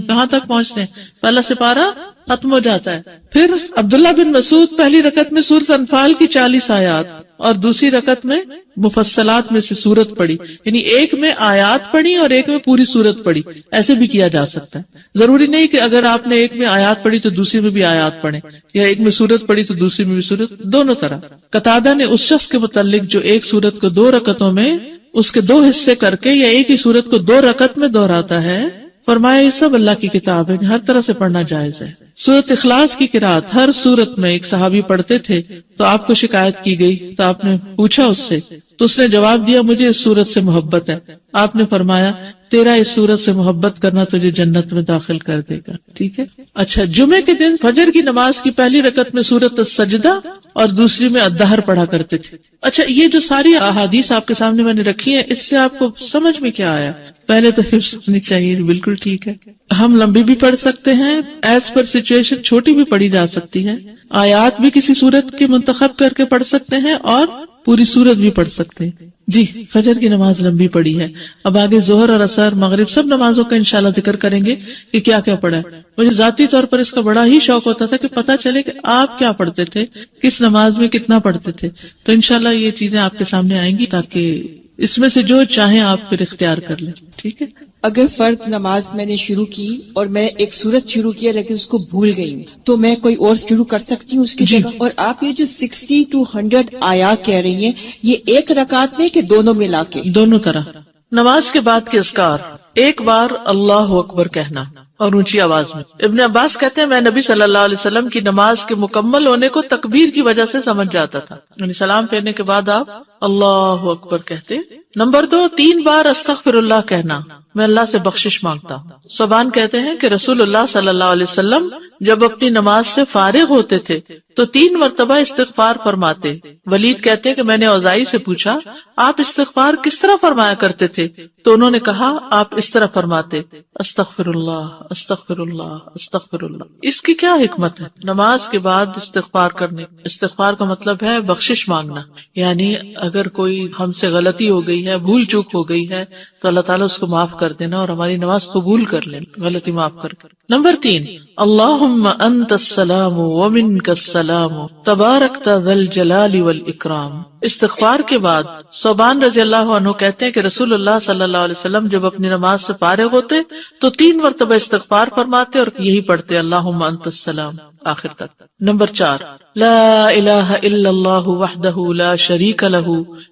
کہاں تک پہنچتے ہیں؟ پہلا سپارہ ختم ہو جاتا ہے. پھر عبداللہ بن مسعود پہلی رکعت میں سورۃ انفال کی 40 آیات اور دوسری رکعت میں مفصلات میں سے سورت پڑھی، یعنی ایک میں آیات پڑھی اور ایک میں پوری سورت پڑھی. ایسے بھی کیا جا سکتا ہے، ضروری نہیں کہ اگر آپ نے ایک میں آیات پڑھی تو دوسری میں بھی آیات پڑھیں، یا ایک میں سورت پڑھی تو دوسری میں بھی سورت، دونوں طرح. قتادہ نے اس شخص کے متعلق جو ایک سورت کو 2 رکعتوں میں اس کے 2 حصے کر کے یا ایک ہی سورت کو 2 رکعت میں دہراتا ہے، فرمایا یہ سب اللہ کی کتاب ہے، ہر طرح سے پڑھنا جائز ہے. سورۃ اخلاص کی قرات ہر سورت میں ایک صحابی پڑھتے تھے تو آپ کو شکایت کی گئی تو آپ نے پوچھا اس سے، تو اس نے جواب دیا مجھے اس سورت سے محبت ہے. آپ نے فرمایا تیرا اس سورت سے محبت کرنا تجھے جنت میں داخل کر دے گا. ٹھیک ہے. اچھا، جمعے کے دن فجر کی نماز کی پہلی رکعت میں سورۃ السجدہ اور دوسری میں الدہر پڑھا کرتے تھے. اچھا، یہ جو ساری احادیث آپ کے سامنے میں نے رکھی ہیں، اس سے آپ کو سمجھ میں کیا آیا؟ پہلے تو حفظ ہونی چاہیے، بالکل ٹھیک ہے. ہم لمبی بھی پڑھ سکتے ہیں، ایز پر سچویشن چھوٹی بھی پڑھی جا سکتی ہے. آیات بھی کسی سورت کی منتخب کر کے پڑھ سکتے ہیں اور پوری سورت بھی پڑھ سکتے ہیں. جی، فجر کی نماز لمبی پڑھی ہے. اب آگے ظہر اور عصر مغرب سب نمازوں کا انشاءاللہ ذکر کریں گے کہ کیا کیا پڑھا ہے. مجھے ذاتی طور پر اس کا بڑا ہی شوق ہوتا تھا کہ پتہ چلے کہ آپ کیا پڑھتے تھے، کس نماز میں کتنا پڑھتے تھے. تو انشاءاللہ یہ چیزیں آپ کے سامنے آئیں گی تاکہ اس میں سے جو چاہیں آپ پھر اختیار کر لیں. ٹھیک ہے. اگر فرض نماز میں نے شروع کی اور میں ایک سورت شروع کیا لیکن اس کو بھول گئی ہوں تو میں کوئی اور شروع کر سکتی ہوں اس کی جگہ؟ اور آپ یہ جو 60 to 100 آیات کہہ رہی ہیں، یہ ایک رکعت میں کہ دونوں ملا کے؟ دونوں طرح. نماز کے بعد کے اذکار، ایک بار اللہ اکبر کہنا اور اونچی آواز میں. ابن عباس کہتے ہیں میں نبی صلی اللہ علیہ وسلم کی نماز کے مکمل ہونے کو تکبیر کی وجہ سے سمجھ جاتا تھا، یعنی سلام پھیرنے کے بعد آپ اللہ اکبر کہتے. نمبر 2، 3 بار استغفر اللہ کہنا، میں اللہ سے بخشش مانگتا ہوں. صبان کہتے ہیں کہ رسول اللہ صلی اللہ علیہ وسلم جب اپنی نماز سے فارغ ہوتے تھے تو 3 مرتبہ استغفار فرماتے. ولید کہتے ہیں کہ میں نے اوزائی سے پوچھا آپ استغفار کس طرح فرمایا کرتے تھے، تو انہوں نے کہا آپ اس طرح فرماتے استغفر اللہ استغفر اللہ استغفر اللہ. اس کی کیا حکمت ہے؟ نماز کے بعد استغفار کرنے. استغفار کا مطلب ہے بخشش مانگنا، یعنی اگر کوئی ہم سے غلطی ہو گئی ہے، بھول چوک ہو گئی ہے تو اللہ تعالیٰ اس کو معاف کر دینا اور ہماری نماز قبول کر لینا، غلطی معاف کر. نمبر 3، اللہم انت السلام ومنک السلام تبارکت ذی الجلال والاکرام. استغفار کے بعد صوبان رضی اللہ عنہ کہتے ہیں کہ رسول اللہ صلی اللہ علیہ وسلم جب اپنی نماز سے فارغ ہوتے تو 3 مرتبہ استغفار فرماتے اور یہی پڑھتے اللہم انت السلام آخر تک. نمبر 4 لا الہ الا اللہ وحدہ لا شریک لہ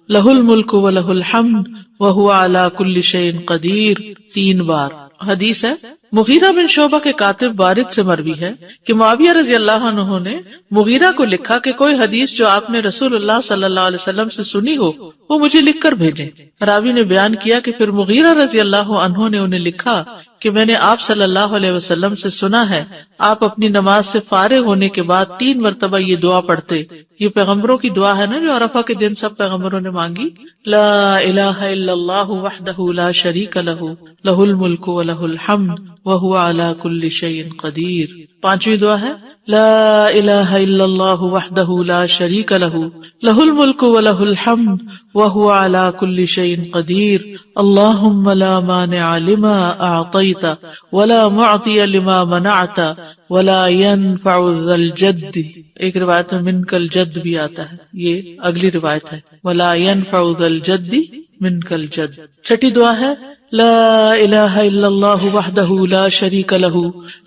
لہ الملک ولہ الحمد وہو علی کل شیء قدیر 3 بار. حدیث ہے مغیرہ بن شعبہ کے کاتب وارد سے مروی ہے کہ معاویہ رضی اللہ عنہ نے مغیرہ کو لکھا کہ کوئی حدیث جو آپ نے رسول اللہ صلی اللہ علیہ وسلم سے سنی ہو وہ مجھے لکھ کر بھیجیں. راوی نے بیان کیا کہ پھر مغیرہ رضی اللہ عنہ نے انہیں لکھا کہ میں نے آپ صلی اللہ علیہ وسلم سے سنا ہے آپ اپنی نماز سے فارغ ہونے کے بعد 3 مرتبہ یہ دعا پڑھتے. یہ پیغمبروں کی دعا ہے نا جو عرفہ کے دن سب پیغمبروں نے مانگی. لا الہ الا اللہ وحدہ لا شریک لہ لہ الملک ولہ الحمد وہو علی کل شیء قدیر. 5ویں دعا ہے لا الہ الا اللہ وحدہ لا شریک لہ لہ الملک ولہ الحمد وہو علی کل شیء قدیر. اللہم لا مانع لما اعطیت ولا معطی لما منعت ولا ينفع ذا الجد. ایک روایت میں منک الجد بھی آتا ہے، یہ اگلی روایت ہے ولا ينفع ذا الجد منک الجد. 6ٹھی دعا ہے لا الہ الا اللہ وحدہ لا شریک لہ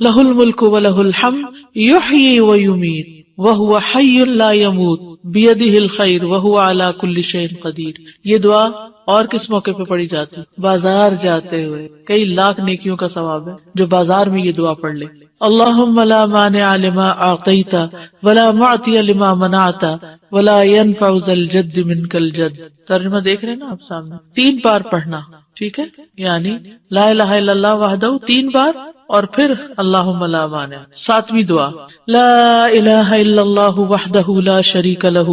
لہ الملک ولہ الحمد یحیی ویمیت وہو حی لا یموت بیدہ الخیر وہو علی کل شیء قدیر. یہ دعا اور کس موقع پہ پڑھی جاتی؟ بازار جاتے ہوئے. کئی لاکھ نیکیوں کا ثواب ہے جو بازار میں یہ دعا پڑھ لے. اللہم لا مانع لما اعطیت ولا معطی لما منعت ولا ينفع ذا الجد منک الجد. ترجمہ دیکھ رہے ہیں نا آپ سامنے. 3 بار پڑھنا، ٹھیک ہے، یعنی لا الہ الا اللہ وحدہ 3 بار اور پھر اللہم لا مانع. 7ویں دعا لا الہ الا اللہ وحدہ لا شریک لہ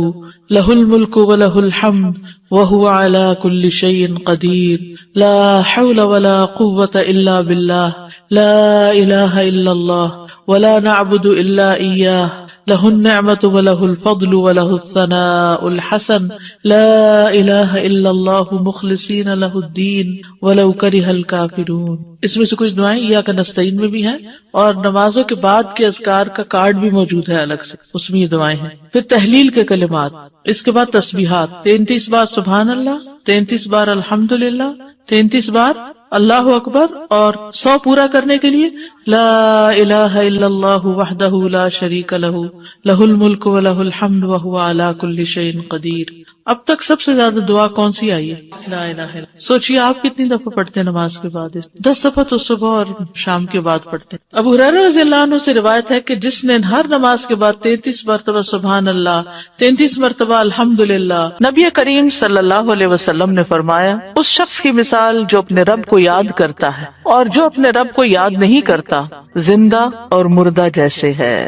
لہ الملک ولہ الحمد وہو علی کل شیء قدیر. لا حول ولا قوة الا باللہ لا الہ الا اللہ ولا نعبد الا ایاہ لہ النعمة ولہ الفضل ولہ الثناء الحسن لا الہ الا اللہ مخلصین لہ الدین ولو کرہ الکافرون. اس میں سے کچھ دعائیں ایاک نستعین میں بھی ہیں اور نمازوں کے بعد کے اذکار کا کارڈ بھی موجود ہے الگ سے، اس میں یہ دعائیں ہیں. پھر تحلیل کے کلمات، اس کے بعد تسبیحات 33 بار سبحان اللہ، 33 بار الحمدللہ، 33 بار اللہ اکبر اور 100 پورا کرنے کے لیے لا الہ الا اللہ وحدہ لا شریک لہ لہ الملک ولہ الحمد وہو علی کل شیء قدیر. اب تک سب سے زیادہ دعا کون سی آئی ہے؟ لا الہ الا. سوچئے آپ کتنی دفعہ پڑھتے ہیں نماز کے بعد؟ 10 دفعہ تو صبح اور شام کے بعد پڑھتے ہیں. ابو ہریرہ رضی اللہ عنہ سے روایت ہے کہ جس نے ہر نماز کے بعد 33 مرتبہ سبحان اللہ، 33 مرتبہ الحمدللہ، نبی کریم صلی اللہ علیہ وسلم نے فرمایا اس شخص کی مثال جو اپنے رب کو یاد کرتا ہے اور جو اپنے رب کو یاد نہیں کرتا زندہ اور مردہ جیسے ہے.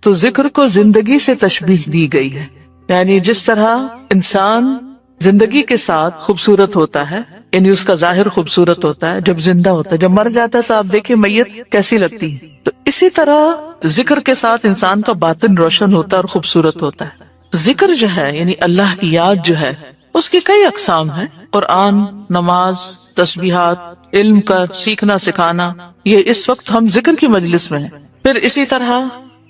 تو ذکر کو زندگی سے تشبیہ دی گئی ہے، یعنی جس طرح انسان زندگی کے ساتھ خوبصورت ہوتا ہے، یعنی اس کا ظاہر خوبصورت ہوتا ہے جب زندہ ہوتا ہے، جب مر جاتا ہے تو آپ دیکھیں میت کیسی لگتی ہے، تو اسی طرح ذکر کے ساتھ انسان کا باطن روشن ہوتا ہے اور خوبصورت ہوتا ہے. ذکر جو ہے یعنی اللہ کی یاد جو ہے اس کی کئی اقسام ہیں. قرآن، نماز، تسبیحات، علم کا سیکھنا سکھانا، یہ اس وقت ہم ذکر کی مجلس میں ہیں. پھر اسی طرح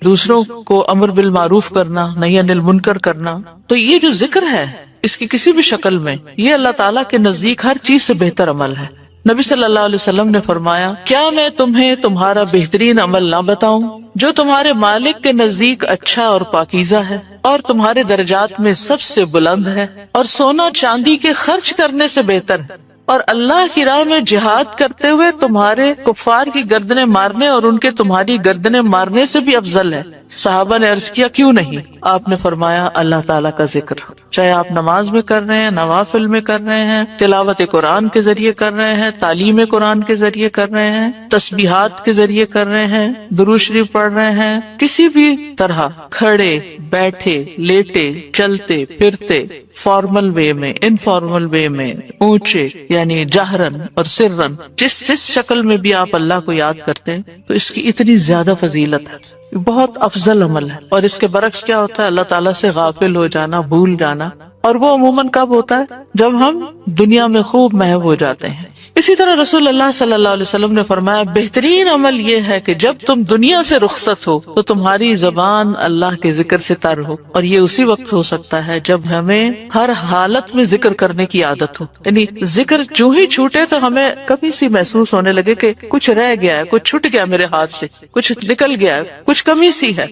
دوسروں کو امر بالمعروف کرنا، نہی عن المنکر کرنا. تو یہ جو ذکر ہے اس کی کسی بھی شکل میں یہ اللہ تعالیٰ کے نزدیک ہر چیز سے بہتر عمل ہے. نبی صلی اللہ علیہ وسلم نے فرمایا کیا میں تمہیں تمہارا بہترین عمل نہ بتاؤں جو تمہارے مالک کے نزدیک اچھا اور پاکیزہ ہے اور تمہارے درجات میں سب سے بلند ہے اور سونا چاندی کے خرچ کرنے سے بہتر ہے اور اللہ کی راہ میں جہاد کرتے ہوئے تمہارے کفار کی گردنیں مارنے اور ان کے تمہاری گردنیں مارنے سے بھی افضل ہے. صحابہ نے عرض کیا کیوں نہیں؟ آپ نے فرمایا اللہ تعالیٰ کا ذکر، چاہے آپ نماز میں کر رہے ہیں، نوافل میں کر رہے ہیں، تلاوت قرآن کے ذریعے کر رہے ہیں، تعلیم قرآن کے ذریعے کر رہے ہیں، تسبیحات کے ذریعے کر رہے ہیں، درود شریف پڑھ رہے ہیں، کسی بھی طرح کھڑے بیٹھے لیٹے چلتے پھرتے، فارمل وے میں، انفارمل وے میں، اونچے یعنی جہرن اور سرن، جس شکل میں بھی آپ اللہ کو یاد کرتے ہیں تو اس کی اتنی زیادہ فضیلت ہے، بہت افضل عمل ہے. اور اس کے برعکس کیا ہوتا ہے؟ اللہ تعالیٰ سے غافل ہو جانا، بھول جانا. اور وہ عموماً کب ہوتا ہے؟ جب ہم دنیا میں خوب محو ہو جاتے ہیں. اسی طرح رسول اللہ صلی اللہ علیہ وسلم نے فرمایا بہترین عمل یہ ہے کہ جب تم دنیا سے رخصت ہو تو تمہاری زبان اللہ کے ذکر سے تر ہو، اور یہ اسی وقت ہو سکتا ہے جب ہمیں ہر حالت میں ذکر کرنے کی عادت ہو. یعنی ذکر جو ہی چھوٹے تو ہمیں کبھی سی محسوس ہونے لگے کہ کچھ رہ گیا ہے، کچھ چھٹ گیا میرے ہاتھ سے، کچھ نکل گیا ہے، کچھ کمی سی ہے،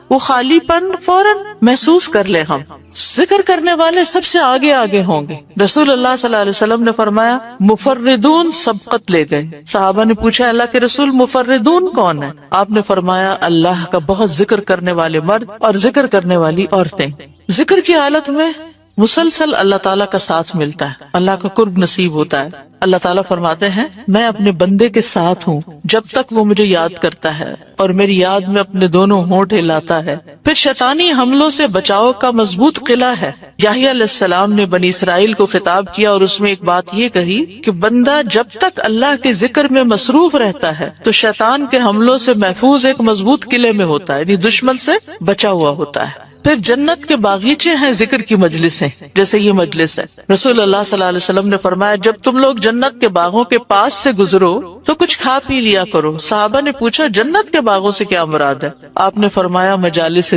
وہ خالی پن فوراً محسوس کر لے. ہم ذکر کرنے والے سب سے آگے آگے ہوں گے. رسول اللہ صلی اللہ علیہ وسلم نے فرمایا مفردون سبقت لے گئے. صحابہ نے پوچھا اللہ کے رسول مفردون کون ہے؟ آپ نے فرمایا اللہ کا بہت ذکر کرنے والے مرد اور ذکر کرنے والی عورتیں. ذکر کی حالت میں مسلسل اللہ تعالیٰ کا ساتھ ملتا ہے، اللہ کا قرب نصیب ہوتا ہے. اللہ تعالیٰ فرماتے ہیں میں اپنے بندے کے ساتھ ہوں جب تک وہ مجھے یاد کرتا ہے اور میری یاد میں اپنے دونوں ہونٹ ہلاتا ہے. پھر شیطانی حملوں سے بچاؤ کا مضبوط قلعہ ہے. یحییٰ علیہ السلام نے بنی اسرائیل کو خطاب کیا اور اس میں ایک بات یہ کہی کہ بندہ جب تک اللہ کے ذکر میں مصروف رہتا ہے تو شیطان کے حملوں سے محفوظ ایک مضبوط قلعے میں ہوتا ہے، یعنی دشمن سے بچا ہوا ہوتا ہے. پھر جنت کے باغیچے ہیں ذکر کی مجلسیں، جیسے یہ مجلس ہے. رسول اللہ صلی اللہ علیہ وسلم نے فرمایا جب تم لوگ جنت کے باغوں کے پاس سے گزرو تو کچھ کھا پی لیا کرو. صحابہ نے پوچھا جنت کے باغوں سے کیا مراد ہے؟ آپ نے فرمایا مجالس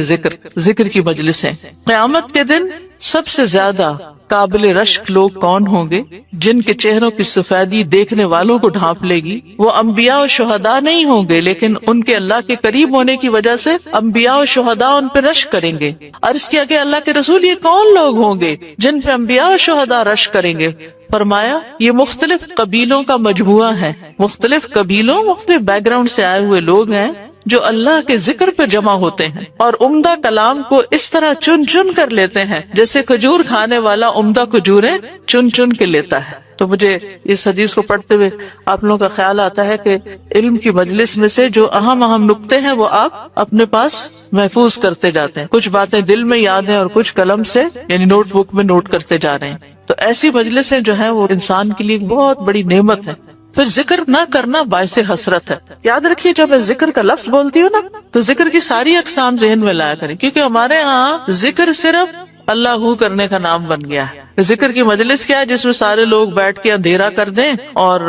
ذکر کی مجلسیں. قیامت کے دن سب سے زیادہ قابل رشک لوگ کون ہوں گے جن کے چہروں کی سفیدی دیکھنے والوں کو ڈھانپ لے گی؟ وہ انبیاء و شہداء نہیں ہوں گے، لیکن ان کے اللہ کے قریب ہونے کی وجہ سے انبیاء و شہداء ان پہ رشک کریں گے. عرض کیا کہ اللہ کے رسول یہ کون لوگ ہوں گے جن پہ انبیاء و شہداء رشک کریں گے؟ فرمایا یہ مختلف قبیلوں کا مجموعہ ہے، مختلف قبیلوں مختلف بیک گراؤنڈ سے آئے ہوئے لوگ ہیں جو اللہ کے ذکر پہ جمع ہوتے ہیں اور عمدہ کلام کو اس طرح چن چن کر لیتے ہیں جیسے کھجور کھانے والا عمدہ کھجوریں چن چن کے لیتا ہے. تو مجھے اس حدیث کو پڑھتے ہوئے آپ لوگوں کا خیال آتا ہے کہ علم کی مجلس میں سے جو اہم نقطے ہیں وہ آپ اپنے پاس محفوظ کرتے جاتے ہیں. کچھ باتیں دل میں یاد ہیں اور کچھ قلم سے یعنی نوٹ بک میں نوٹ کرتے جا رہے ہیں. تو ایسی مجلسیں جو ہیں وہ انسان کے لیے ایک بہت بڑی نعمت ہے. پھر ذکر نہ کرنا باعث حسرت ہے. یاد رکھیے جب میں ذکر کا لفظ بولتی ہوں نا تو ذکر کی ساری اقسام ذہن میں لایا کریں، کیونکہ ہمارے ہاں ذکر صرف اللہ کرنے کا نام بن گیا ہے. ذکر کی مجلس کیا ہے جس میں سارے لوگ بیٹھ کے اندھیرا کر دیں اور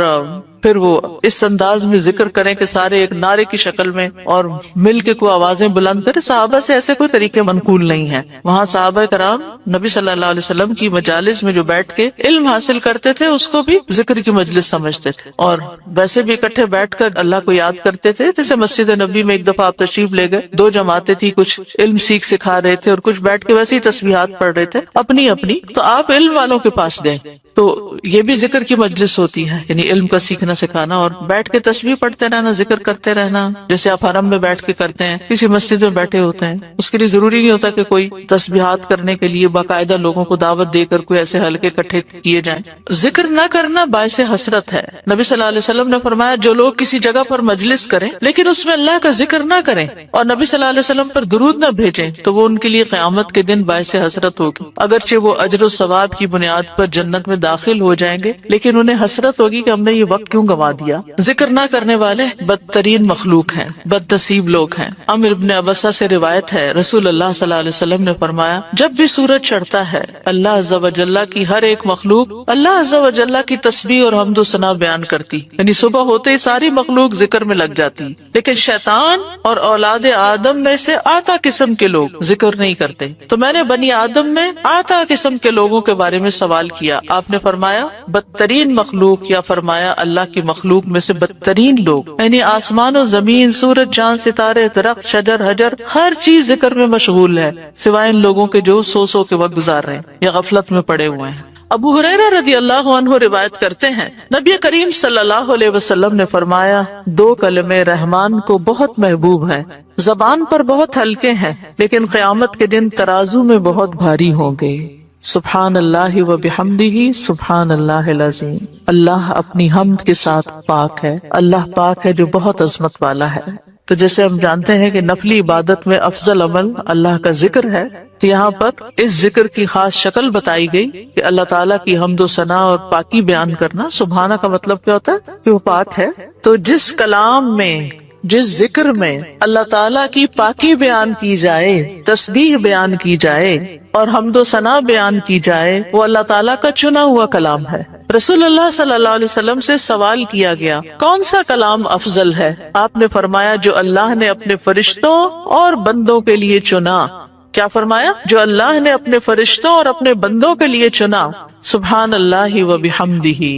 پھر وہ اس انداز میں ذکر کریں کہ سارے ایک نعرے کی شکل میں اور مل کے کوئی آوازیں بلند کریں. صحابہ سے ایسے کوئی طریقے منقول نہیں ہیں. وہاں صحابہ کرام نبی صلی اللہ علیہ وسلم کی مجالس میں جو بیٹھ کے علم حاصل کرتے تھے اس کو بھی ذکر کی مجلس سمجھتے تھے اور ویسے بھی اکٹھے بیٹھ کر اللہ کو یاد کرتے تھے. جیسے مسجد نبی میں ایک دفعہ آپ تشریف لے گئے، 2 جماعتیں تھی، کچھ علم سیکھ سکھا رہے تھے اور کچھ بیٹھ کے ویسے ہی تسبیحات پڑھ رہے تھے اپنی اپنی. تو آپ علم والوں کے پاس گئے تو یہ بھی ذکر کی مجلس ہوتی ہے، یعنی علم کا سیکھنا سکھانا اور بیٹھ کے تسبیح پڑھتے رہنا، ذکر کرتے رہنا جیسے آپ حرم میں بیٹھ کے کرتے ہیں، کسی مسجد میں بیٹھے ہوتے ہیں. اس کے لیے ضروری نہیں ہوتا کہ کوئی تسبیحات کرنے کے لیے باقاعدہ لوگوں کو دعوت دے کر کوئی ایسے حلقے اکٹھے کیے جائیں. ذکر نہ کرنا باعث حسرت ہے. نبی صلی اللہ علیہ وسلم نے فرمایا جو لوگ کسی جگہ پر مجلس کریں لیکن اس میں اللہ کا ذکر نہ کریں اور نبی صلی اللہ علیہ وسلم پر درود نہ بھیجیں تو وہ ان کے لیے قیامت کے دن باعث حسرت ہوگی. اگرچہ وہ اجر و ثواب کی بنیاد پر جنت میں داخل ہو جائیں گے لیکن انہیں حسرت ہوگی کہ ہم نے یہ وقت کیوں گنوا دیا. ذکر نہ کرنے والے بدترین مخلوق ہیں، بد نصیب لوگ ہیں. عمر بن ابسہ سے روایت ہے رسول اللہ صلی اللہ علیہ وسلم نے فرمایا جب بھی سورج چڑھتا ہے اللہ عز و جل کی ہر ایک مخلوق اللہ عز و جل کی تسبیح اور حمد و ثنا بیان کرتی، یعنی صبح ہوتے ہی ساری مخلوق ذکر میں لگ جاتی. لیکن شیطان اور اولاد آدم میں سے آتا قسم کے لوگ ذکر نہیں کرتے. تو میں نے بنی آدم میں آتا قسم کے لوگوں کے بارے میں سوال کیا. آپ نے فرمایا بدترین مخلوق، یا فرمایا اللہ کی مخلوق میں سے بدترین لوگ، یعنی آسمان و زمین، سورج چاند ستارے درخت شجر حجر ہر چیز ذکر میں مشغول ہے سوائے ان لوگوں کے جو سو کے وقت گزار رہے ہیں یا غفلت میں پڑے ہوئے ہیں. ابو ہریرہ رضی اللہ عنہ روایت کرتے ہیں نبی کریم صلی اللہ علیہ وسلم نے فرمایا 2 کلمے رحمان کو بہت محبوب ہیں، زبان پر بہت ہلکے ہیں لیکن قیامت کے دن ترازو میں بہت بھاری ہوں گے. سبحان اللہ و بحمدہ سبحان اللہ العظیم. اللہ اپنی حمد کے ساتھ پاک ہے، اللہ پاک ہے جو بہت عظمت والا ہے. تو جیسے ہم جانتے ہیں کہ نفلی عبادت میں افضل عمل اللہ کا ذکر ہے، تو یہاں پر اس ذکر کی خاص شکل بتائی گئی کہ اللہ تعالیٰ کی حمد و ثنا اور پاکی بیان کرنا. سبحانہ کا مطلب کیا ہوتا ہے کہ وہ پاک ہے. تو جس کلام میں جس ذکر میں اللہ تعالیٰ کی پاکی بیان کی جائے، تسبیح بیان کی جائے اور حمد و ثنا بیان کی جائے وہ اللہ تعالیٰ کا چنا ہوا کلام ہے. رسول اللہ صلی اللہ علیہ وسلم سے سوال کیا گیا کون سا کلام افضل ہے؟ آپ نے فرمایا جو اللہ نے اپنے فرشتوں اور بندوں کے لیے چنا. کیا فرمایا؟ جو اللہ نے اپنے فرشتوں اور اپنے بندوں کے لیے چنا. سبحان اللہ و بحمدہ.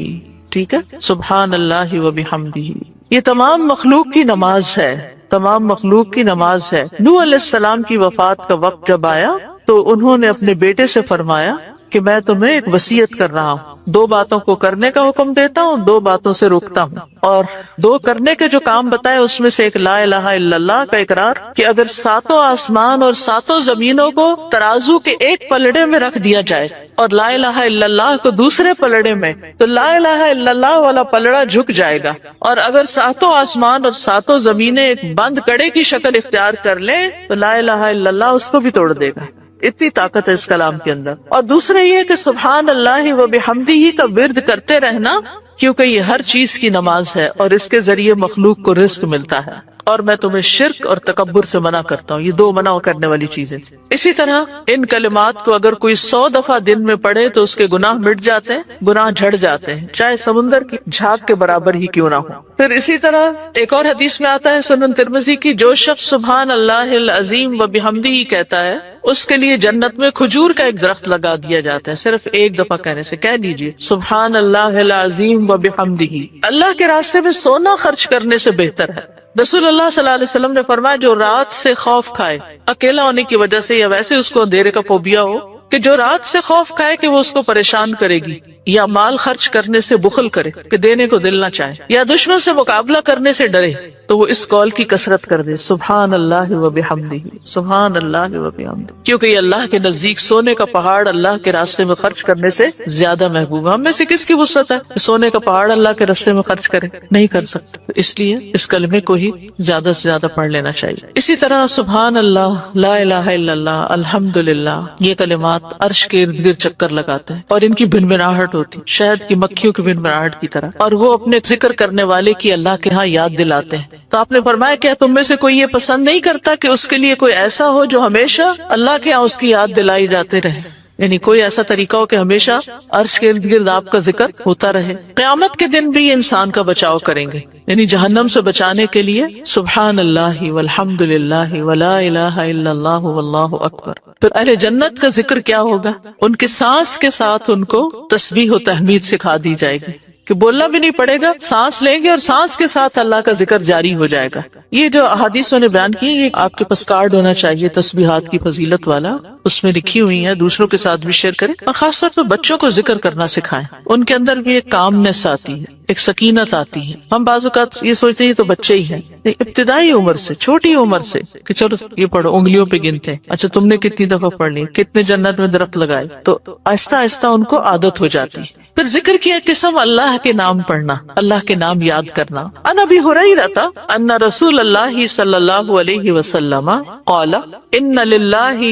ٹھیک ہے، سبحان اللہ و بحمدہ. یہ تمام مخلوق کی نماز ہے، تمام مخلوق کی نماز ہے. نوح علیہ السلام کی وفات کا وقت جب آیا تو انہوں نے اپنے بیٹے سے فرمایا کہ میں تمہیں ایک وصیت کر رہا ہوں، 2 باتوں کو کرنے کا حکم دیتا ہوں، 2 باتوں سے روکتا ہوں. اور 2 کرنے کے جو کام بتائے اس میں سے ایک لا الہ الا اللہ کا اقرار، کہ اگر 7 آسمان اور 7 زمینوں کو ترازو کے ایک پلڑے میں رکھ دیا جائے اور لا الہ الا اللہ کو دوسرے پلڑے میں، تو لا الہ الا اللہ والا پلڑا جھک جائے گا. اور اگر 7 آسمان اور 7 زمینیں ایک بند کڑے کی شکل اختیار کر لیں تو لا الہ الا اللہ اس کو بھی توڑ دے گا. اتنی طاقت ہے اس کلام کے اندر. اور دوسرا یہ کہ سبحان اللہ و بحمدہ کا ورد کرتے رہنا، کیونکہ یہ ہر چیز کی نماز ہے اور اس کے ذریعے مخلوق کو رزق ملتا ہے. اور میں تمہیں شرک اور تکبر سے منع کرتا ہوں. یہ 2 منع کرنے والی چیزیں. اسی طرح ان کلمات کو اگر کوئی 100 دفعہ دن میں پڑھے تو اس کے گناہ مٹ جاتے ہیں، گناہ جھڑ جاتے ہیں، چاہے سمندر کی جھاگ کے برابر ہی کیوں نہ ہو. پھر اسی طرح ایک اور حدیث میں آتا ہے سنن ترمذی کی، جو شخص سبحان اللہ العظیم و بحمدہ کہتا ہے اس کے لیے جنت میں کھجور کا ایک درخت لگا دیا جاتا ہے، صرف ایک دفعہ کہنے سے. کہہ دیجیے سبحان اللہ العظیم و بحمدہ. اللہ کے راستے میں سونا خرچ کرنے سے بہتر ہے. رسول اللہ صلی اللہ علیہ وسلم نے فرمایا جو رات سے خوف کھائے، اکیلا ہونے کی وجہ سے یا ویسے اس کو اندھیرے کا فوبیا ہو، کہ جو رات سے خوف کھائے کہ وہ اس کو پریشان کرے گی، یا مال خرچ کرنے سے بخل کرے کہ دینے کو دل نہ چاہے، یا دشمن سے مقابلہ کرنے سے ڈرے، تو وہ اس قول کی کثرت کر دے سبحان اللہ و بحمدہ، سبحان اللہ و بحمدہ. کیونکہ یہ اللہ کے نزدیک سونے کا پہاڑ اللہ کے راستے میں خرچ کرنے سے زیادہ محبوب ہے. ہم میں سے کس کی وسعت ہے کہ سونے کا پہاڑ اللہ کے راستے میں خرچ کرے؟ نہیں کر سکتے. اس لیے اس کلمے کو ہی زیادہ سے زیادہ پڑھ لینا چاہیے. اسی طرح سبحان اللہ، لا الہ الا اللہ، الحمدللہ، یہ کلمات عرش کے ارد گرد چکر لگاتے ہیں اور ان کی بھنبھناہٹ ہوتی شہد کی مکھیوں کی بھنبھناہٹ کی طرح، اور وہ اپنے ذکر کرنے والے کی اللہ کے ہاں یاد دلاتے ہیں. تو آپ نے فرمایا کیا تم میں سے کوئی یہ پسند نہیں کرتا کہ اس کے لیے کوئی ایسا ہو جو ہمیشہ اللہ کے ہاں اس کی یاد دلائی جاتے رہے؟ یعنی کوئی ایسا طریقہ ہو کہ ہمیشہ عرش کے ارد گرد آپ کا ذکر ہوتا رہے. قیامت کے دن بھی یہ انسان کا بچاؤ کریں گے، یعنی جہنم سے بچانے کے لیے سبحان اللہ والحمد للہ ولا الہ الا اللہ واللہ اکبر. پھر اہل جنت کا ذکر کیا ہوگا؟ ان کے سانس کے ساتھ ان کو تسبیح و تحمید سکھا دی جائے گی کہ بولنا بھی نہیں پڑے گا، سانس لیں گے اور سانس کے ساتھ اللہ کا ذکر جاری ہو جائے گا. یہ جو احادیث نے بیان کی، یہ آپ کے پاس کارڈ ہونا چاہیے تسبیحات کی فضیلت والا، اس میں لکھی ہوئی ہے، دوسروں کے ساتھ بھی شیئر کریں. اور خاص طور پہ بچوں کو ذکر کرنا سکھائیں، ان کے اندر بھی ایک کامنس آتی ہے، ایک سکینت آتی ہے. ہم بعض اوقات یہ سوچتے ہیں تو بچے ہی ہیں، ابتدائی عمر سے، چھوٹی عمر سے کہ چلو یہ پڑھو، انگلیوں پہ گنتے ہیں، اچھا تم نے کتنی دفعہ پڑھ لی، کتنے جنت میں درخت لگائے، تو آہستہ آہستہ ان کو عادت ہو جاتی ہے. پھر ذکر کی ایک قسم اللہ کے نام پڑھنا، اللہ کے نام یاد کرنا. عن ابی ہریرہ ان رسول اللہ صلی اللہ علیہ وسلم قال ان للہ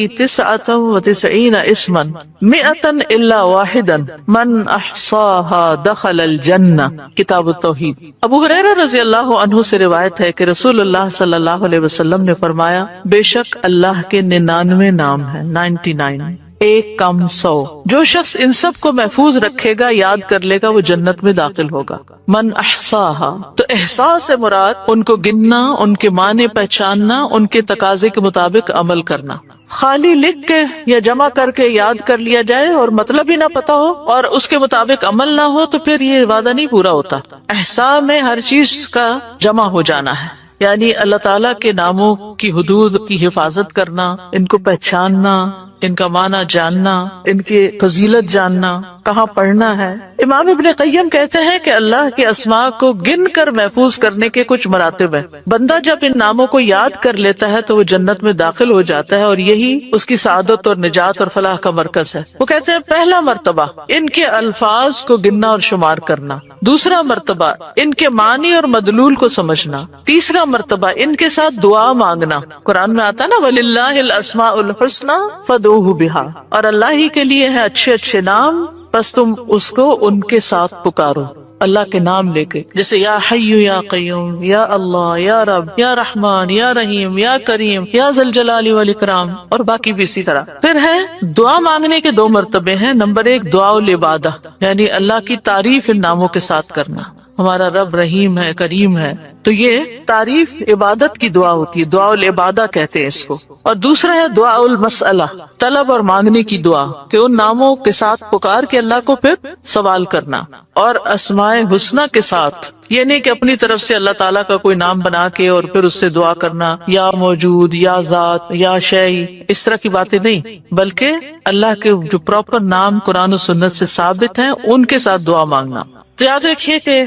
99 اسما 100 الا واحدا من احصاها دخل الجنہ. کتاب التوحید. ابو ہریرہ رضی اللہ عنہ سے روایت ہے کہ رسول اللہ صلی اللہ علیہ وسلم نے فرمایا بے شک اللہ کے 99 نام ہیں، 99، ایک کم 100. جو شخص ان سب کو محفوظ رکھے گا، یاد کر لے گا، وہ جنت میں داخل ہوگا. من احصاها، تو احصاء سے مراد ان کو گننا، ان کے معنی پہچاننا، ان کے تقاضے کے مطابق عمل کرنا. خالی لکھ کے یا جمع کر کے یاد کر لیا جائے اور مطلب ہی نہ پتا ہو اور اس کے مطابق عمل نہ ہو تو پھر یہ وعدہ نہیں پورا ہوتا. احصاء میں ہر چیز کا جمع ہو جانا ہے، یعنی اللہ تعالیٰ کے ناموں کی حدود کی حفاظت کرنا، ان کو پہچاننا، ان کا معنی جاننا، ان کی فضیلت جاننا، کہاں پڑھنا ہے. امام ابن قیم کہتے ہیں کہ اللہ کے اسماء کو گن کر محفوظ کرنے کے کچھ مراتب ہیں. بندہ جب ان ناموں کو یاد کر لیتا ہے تو وہ جنت میں داخل ہو جاتا ہے، اور یہی اس کی سعادت اور نجات اور فلاح کا مرکز ہے. وہ کہتے ہیں پہلا مرتبہ ان کے الفاظ کو گننا اور شمار کرنا، دوسرا مرتبہ ان کے معنی اور مدلول کو سمجھنا، تیسرا مرتبہ ان کے ساتھ دعا مانگنا. قرآن میں آتا نا وَلِلَّهِ الْأَسْمَاءُ الْحُسْنَى فَادْعُوهُ بِهَا، اور اللہ ہی کے لیے ہے اچھے اچھے نام، بس تم اس کو ان کے ساتھ پکارو. اللہ کے نام لے کے، جیسے یا حی یا قیوم، یا اللہ، یا رب، یا رحمان، یا رحیم، یا کریم، یا ذی الجلال والاکرام، اور باقی بھی اسی طرح۔ پھر ہے دعا مانگنے کے 2 مرتبے ہیں۔ نمبر 1 دعاء العبادہ، یعنی اللہ کی تعریف ان ناموں کے ساتھ کرنا، ہمارا رب رحیم ہے، کریم ہے، تو یہ تعریف عبادت کی دعا ہوتی ہے، دعاء العبادہ کہتے ہیں اس کو۔ اور دوسرا ہے دعاء المسئلہ، طلب اور مانگنے کی دعا، کہ ان ناموں کے ساتھ پکار کے اللہ کو پھر سوال کرنا، اور اسماء حسنہ کے ساتھ، یہ نہیں کہ اپنی طرف سے اللہ تعالیٰ کا کوئی نام بنا کے اور پھر اس سے دعا کرنا، یا موجود، یا ذات، یا شیء، اس طرح کی باتیں نہیں، بلکہ اللہ کے جو پراپر نام قرآن و سنت سے ثابت ہیں ان کے ساتھ دعا مانگنا۔ تو یاد رکھیے کہ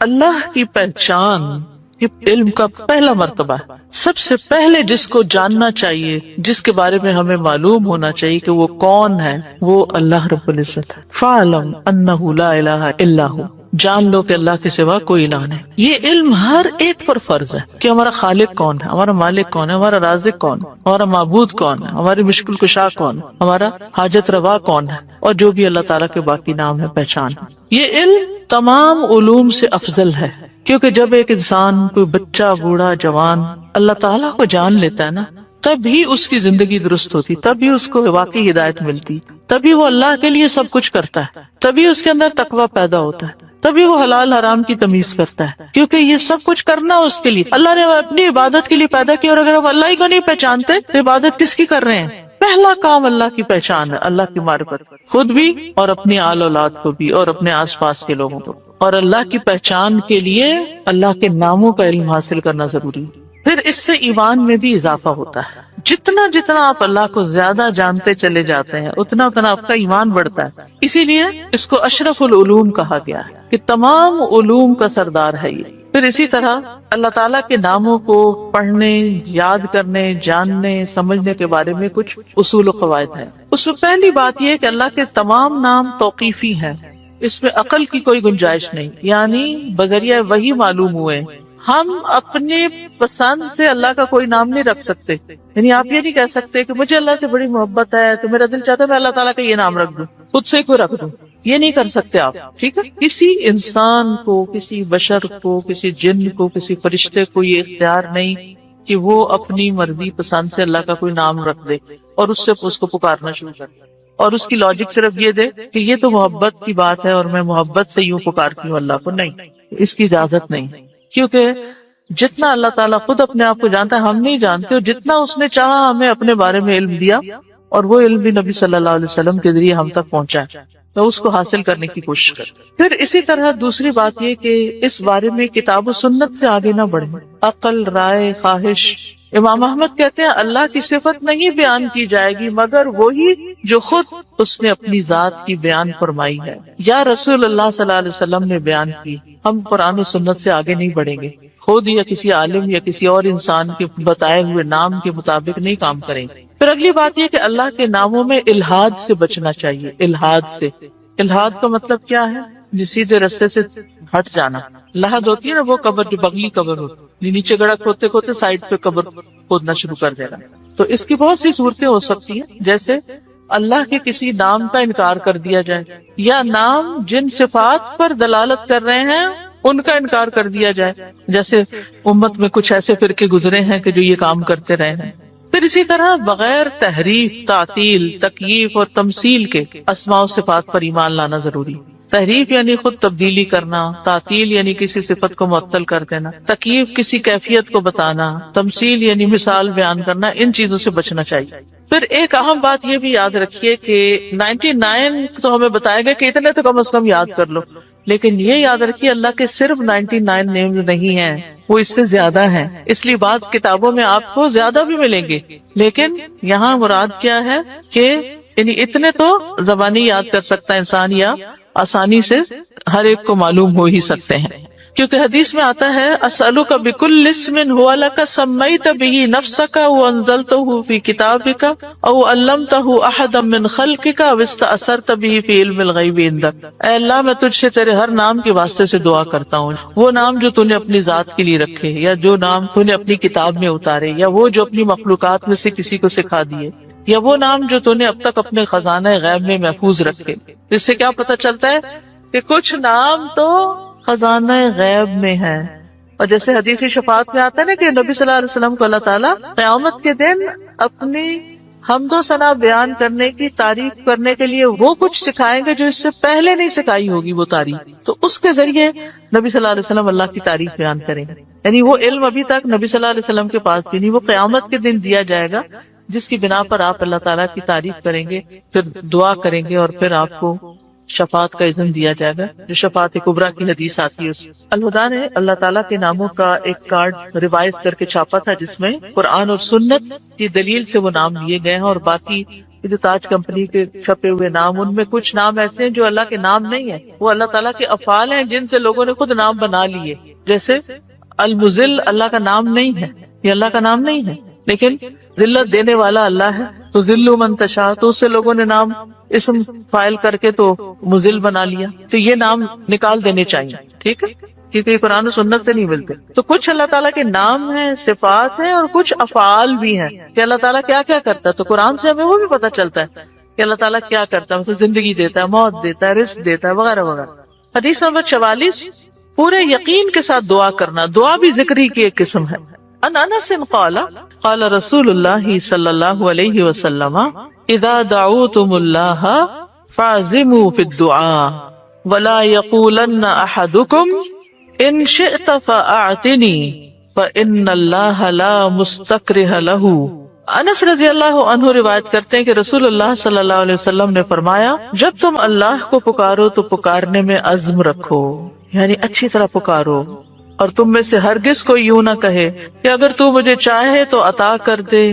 اللہ کی پہچان یہ علم کا پہلا مرتبہ ہے۔ سب سے پہلے جس کو جاننا چاہیے، جس کے بارے میں ہمیں معلوم ہونا چاہیے کہ وہ کون ہے، وہ اللہ رب العزت ہے۔ فَاعْلَمْ أَنَّهُ لَا إِلَهَ إِلَّا هُوَ، جان لو کہ اللہ کے سوا کوئی الہ نہیں۔ یہ علم ہر ایک پر فرض ہے کہ ہمارا خالق کون ہے، ہمارا مالک کون ہے، ہمارا رازق کون ہے، ہمارا معبود کون ہے، ہماری مشکل کشا کون ہے، ہمارا حاجت روا کون ہے، اور جو بھی اللہ تعالیٰ کے باقی نام ہے، پہچان ہے۔ یہ علم تمام علوم سے افضل ہے، کیونکہ جب ایک انسان، کوئی بچہ، بوڑھا، جوان اللہ تعالیٰ کو جان لیتا ہے نا، تب ہی اس کی زندگی درست ہوتی، تب ہی اس کو واقعی ہدایت ملتی، تبھی وہ اللہ کے لیے سب کچھ کرتا ہے، تبھی اس کے اندر تقویٰ پیدا ہوتا ہے، تبھی وہ حلال حرام کی تمیز کرتا ہے، کیونکہ یہ سب کچھ کرنا اس کے لیے اللہ نے اپنی عبادت کے لیے پیدا کیا، اور اگر ہم اللہ ہی کو نہیں پہچانتے تو عبادت کس کی کر رہے ہیں؟ پہلا کام اللہ کی پہچان ہے، اللہ کی معرفت، خود بھی اور اپنی آل اولاد کو بھی اور اپنے آس پاس کے لوگوں کو۔ اور اللہ کی پہچان کے لیے اللہ کے ناموں کا علم حاصل کرنا ضروری ہے۔ پھر اس سے ایمان میں بھی اضافہ ہوتا ہے، جتنا جتنا آپ اللہ کو زیادہ جانتے چلے جاتے ہیں اتنا اتنا آپ کا ایمان بڑھتا ہے۔ اسی لیے اس کو اشرف العلوم کہا گیا ہے کہ تمام علوم کا سردار ہے یہ۔ پھر اسی طرح اللہ تعالیٰ کے ناموں کو پڑھنے، یاد کرنے، جاننے، سمجھنے کے بارے میں کچھ اصول و قواعد ہیں۔ اس میں پہلی بات یہ کہ اللہ کے تمام نام توقیفی ہیں، اس میں عقل کی کوئی گنجائش نہیں، یعنی بذریعہ وحی معلوم ہوئے۔ ہم اپنے پسند سے اللہ کا کوئی نام نہیں رکھ سکتے، یعنی آپ یہ نہیں کہہ سکتے کہ مجھے اللہ سے بڑی محبت ہے تو میرا دل چاہتا ہے میں اللہ تعالیٰ کا یہ نام رکھ دوں، خود سے کوئی رکھ دوں، یہ نہیں کر سکتے آپ، ٹھیک ہے؟ کسی انسان کو، کسی بشر کو، کسی جن کو، کسی فرشتے کو یہ اختیار نہیں کہ وہ اپنی مرضی پسند سے اللہ کا کوئی نام رکھ دے اور اس سے اس کو پکارنا شروع کر دے، اور اس کی لاجک صرف یہ دے کہ یہ تو محبت کی بات ہے اور میں محبت سے یوں پکارتی ہوں اللہ کو۔ نہیں، اس کی اجازت نہیں، کیونکہ جتنا اللہ تعالیٰ خود اپنے آپ کو جانتا ہے ہم نہیں جانتے، اور جتنا اس نے چاہا ہمیں اپنے بارے میں علم دیا، اور وہ علم بھی نبی صلی اللہ علیہ وسلم کے ذریعے ہم تک پہنچا ہے، تو اس کو حاصل کرنے کی کوشش کریں۔ پھر اسی طرح دوسری بات یہ کہ اس بارے میں کتاب و سنت سے آگے نہ بڑھیں، عقل، رائے، خواہش۔ امام احمد کہتے ہیں اللہ کی صفت نہیں بیان کی جائے گی مگر وہی جو خود اس نے اپنی ذات کی بیان فرمائی ہے یا رسول اللہ صلی اللہ علیہ وسلم نے بیان کی۔ ہم قرآن و سنت سے آگے نہیں بڑھیں گے، خود یا کسی عالم یا کسی اور انسان کے بتائے ہوئے نام کے مطابق نہیں کام کریں گے۔ پھر اگلی بات یہ کہ اللہ کے ناموں میں الحاد سے بچنا چاہیے۔ الحاد سے، الحاد کا مطلب کیا ہے؟ سیدھے رستے سے ہٹ جانا۔ لحد ہوتی ہے نا وہ قبر جو بغلی قبر ہوتی، نیچے گڑھا کھودتے کھودتے سائڈ پہ قبر کھودنا شروع کر دینا۔ تو اس کی بہت سی صورتیں ہو سکتی ہیں، جیسے اللہ کے کسی نام کا انکار کر دیا جائے، یا نام جن صفات پر دلالت کر رہے ہیں ان کا انکار کر دیا جائے، جیسے امت میں کچھ ایسے فرقے گزرے ہیں کہ جو یہ کام کرتے رہے ہیں۔ پھر اسی طرح بغیر تحریف، تعطیل، تکییف اور تمثیل کے اسماء و صفات پر ایمان لانا ضروری۔ تحریف یعنی خود تبدیلی کرنا، تعطیل یعنی کسی صفت کو معطل کر دینا، تکییف کسی کیفیت کو بتانا، تمثیل یعنی مثال بیان کرنا، ان چیزوں سے بچنا چاہیے۔ پھر ایک اہم بات یہ بھی یاد رکھیے کہ 99 تو ہمیں بتایا گیا کہ اتنے تو کم از کم یاد کر لو، لیکن یہ یاد رکھیے اللہ کے صرف 99 نیم نہیں ہیں، وہ اس سے زیادہ ہیں۔ اس لیے بعض کتابوں میں آپ کو زیادہ بھی ملیں گے، لیکن یہاں مراد کیا ہے کہ یعنی اتنے تو زبانی یاد کر سکتا ہے انسان، یا آسانی سے ہر ایک کو معلوم ہو ہی سکتے ہیں، کیونکہ حدیث میں آتا ہے اسألک بکل اسم هو لک سمیت به نفسک وانزلته فی کتابک او علمته احدا من خلقک او استأثرت به فی علم الغیب عندک۔ اے اللہ میں تجھ سے تیرے ہر نام کے واسطے سے دعا کرتا ہوں، وہ نام جو تو نے اپنی ذات کے لیے رکھے، یا جو نام تو نے اپنی کتاب میں اتارے، یا وہ جو اپنی مخلوقات میں سے کسی کو سکھا دیے، یا وہ نام جو تو نے اب تک اپنے خزانہ غیب میں محفوظ رکھے۔ اس سے کیا پتہ چلتا ہے کہ کچھ نام تو خزانہ غیب میں ہے. اور جیسے حدیث شفاعت میں آتا ہے نا کہ نبی صلی اللہ علیہ وسلم کو اللہ تعالیٰ قیامت کے دن اپنی حمد و ثنا بیان کرنے کی تعریف کرنے کے لیے وہ کچھ سکھائیں گے جو اس سے پہلے نہیں سکھائی ہوگی وہ تعریف. تو اس کے ذریعے نبی صلی اللہ علیہ وسلم اللہ کی تعریف بیان کریں گے. یعنی وہ علم ابھی تک نبی صلی اللہ علیہ وسلم کے پاس بھی نہیں، وہ قیامت کے دن دیا جائے گا، جس کی بنا پر آپ اللہ تعالیٰ کی تعریف کریں گے، پھر دعا کریں گے اور پھر آپ کو شفاعت کا اذن دیا جائے گا، جو شفاعت کبریٰ کی حدیث آتی ہے. الہدیٰ نے اللہ تعالیٰ کے ناموں کا ایک کارڈ ریوائز کر کے چھاپا تھا جس میں قرآن اور سنت کی دلیل سے وہ نام لیے گئے ہیں، اور باقی جو تاج کمپنی کے چھپے ہوئے نام، ان میں کچھ نام ایسے ہیں جو اللہ کے نام نہیں ہیں، وہ اللہ تعالیٰ کے افعال ہیں جن سے لوگوں نے خود نام بنا لیے. جیسے المذل اللہ کا نام نہیں ہے، یہ اللہ کا نام نہیں ہے، لیکن ذلت دینے والا اللہ ہے، تو ذل من تشاء، تو اس سے لوگوں نے نام اسم فائل کر کے تو مذل بنا لیا. تو یہ نام نکال دینے چاہیے، ٹھیک ہے، کیونکہ یہ قرآن و سنت سے نہیں ملتے. تو کچھ اللہ تعالیٰ کے نام ہیں، صفات ہیں، اور کچھ افعال بھی ہیں کہ اللہ تعالیٰ کیا کیا کرتا ہے. تو قرآن سے ہمیں وہ بھی پتہ چلتا ہے کہ اللہ تعالیٰ کیا کرتا ہے، مثلا زندگی دیتا ہے، موت دیتا ہے، رزق دیتا ہے، وغیرہ وغیرہ. حدیث نمبر 44، پورے یقین کے ساتھ دعا کرنا. دعا بھی ذکری کی ایک قسم ہے. ان انس قال قال رسول اللہ صلی اللہ علیہ وسلم اذا دعوتم اللہ فاعزموا فی الدعاء ولا يقولن احدكم ان شئت فاعطنی فان اللہ لا مستکرہ له. انس رضی اللہ عنہ روایت کرتے ہیں کہ رسول اللہ صلی اللہ علیہ وسلم نے فرمایا، جب تم اللہ کو پکارو تو پکارنے میں عزم رکھو، یعنی اچھی طرح پکارو، اور تم میں سے ہرگز کوئی یوں نہ کہے کہ اگر تو مجھے چاہے تو عطا کر دے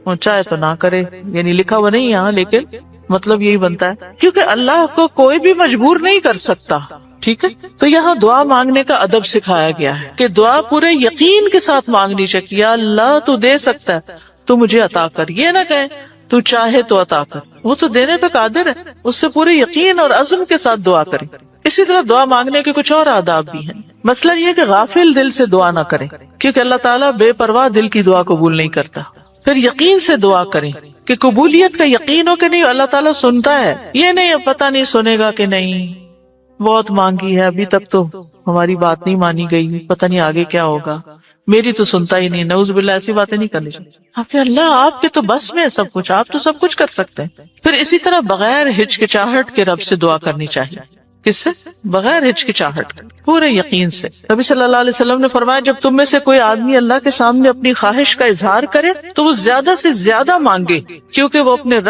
اور چاہے تو نہ کرے. یعنی لکھا ہوا نہیں یہاں، لیکن مطلب یہی بنتا ہے، کیونکہ اللہ کو کوئی بھی مجبور نہیں کر سکتا. ٹھیک ہے، تو یہاں دعا مانگنے کا ادب سکھایا گیا ہے کہ دعا پورے یقین کے ساتھ مانگنی چاہیے. یا اللہ تو دے سکتا ہے، تو مجھے عطا کر. یہ نہ کہے تو چاہے تو عطا کر، وہ تو دینے پہ قادر ہے. اس سے پورے یقین اور عزم کے ساتھ دعا کریں. اسی طرح دعا مانگنے کے کچھ اور آداب بھی ہیں. مسئلہ یہ کہ غافل دل سے دعا نہ کریں، کیونکہ اللہ تعالیٰ بے پرواہ دل کی دعا قبول نہیں کرتا. پھر یقین سے دعا کریں کہ قبولیت کا یقین ہو کہ نہیں اللہ تعالیٰ سنتا ہے. یہ نہیں پتہ نہیں سنے گا کہ نہیں، بہت مانگی ہے ابھی تک تو ہماری بات نہیں مانی گئی، پتہ نہیں آگے کیا ہوگا، میری تو سنتا ہی نہیں. نعوذ باللہ، ایسی باتیں نہیں کرنی چاہیے. آپ کہ اللہ آپ کے تو بس میں ہے سب کچھ، آپ تو سب کچھ کر سکتے ہیں. پھر اسی طرح بغیر ہچکچاہٹ کے رب سے دعا کرنی چاہیے. کس سے؟ بغیر ہچکچاہٹ، پورے یقین سے. نبی صلی اللہ علیہ وسلم نے فرمایا، جب تم میں سے کوئی آدمی اللہ کے سامنے اپنی خواہش کا اظہار کرے تو وہ زیادہ سے زیادہ مانگے، کیونکہ وہ اپنے رب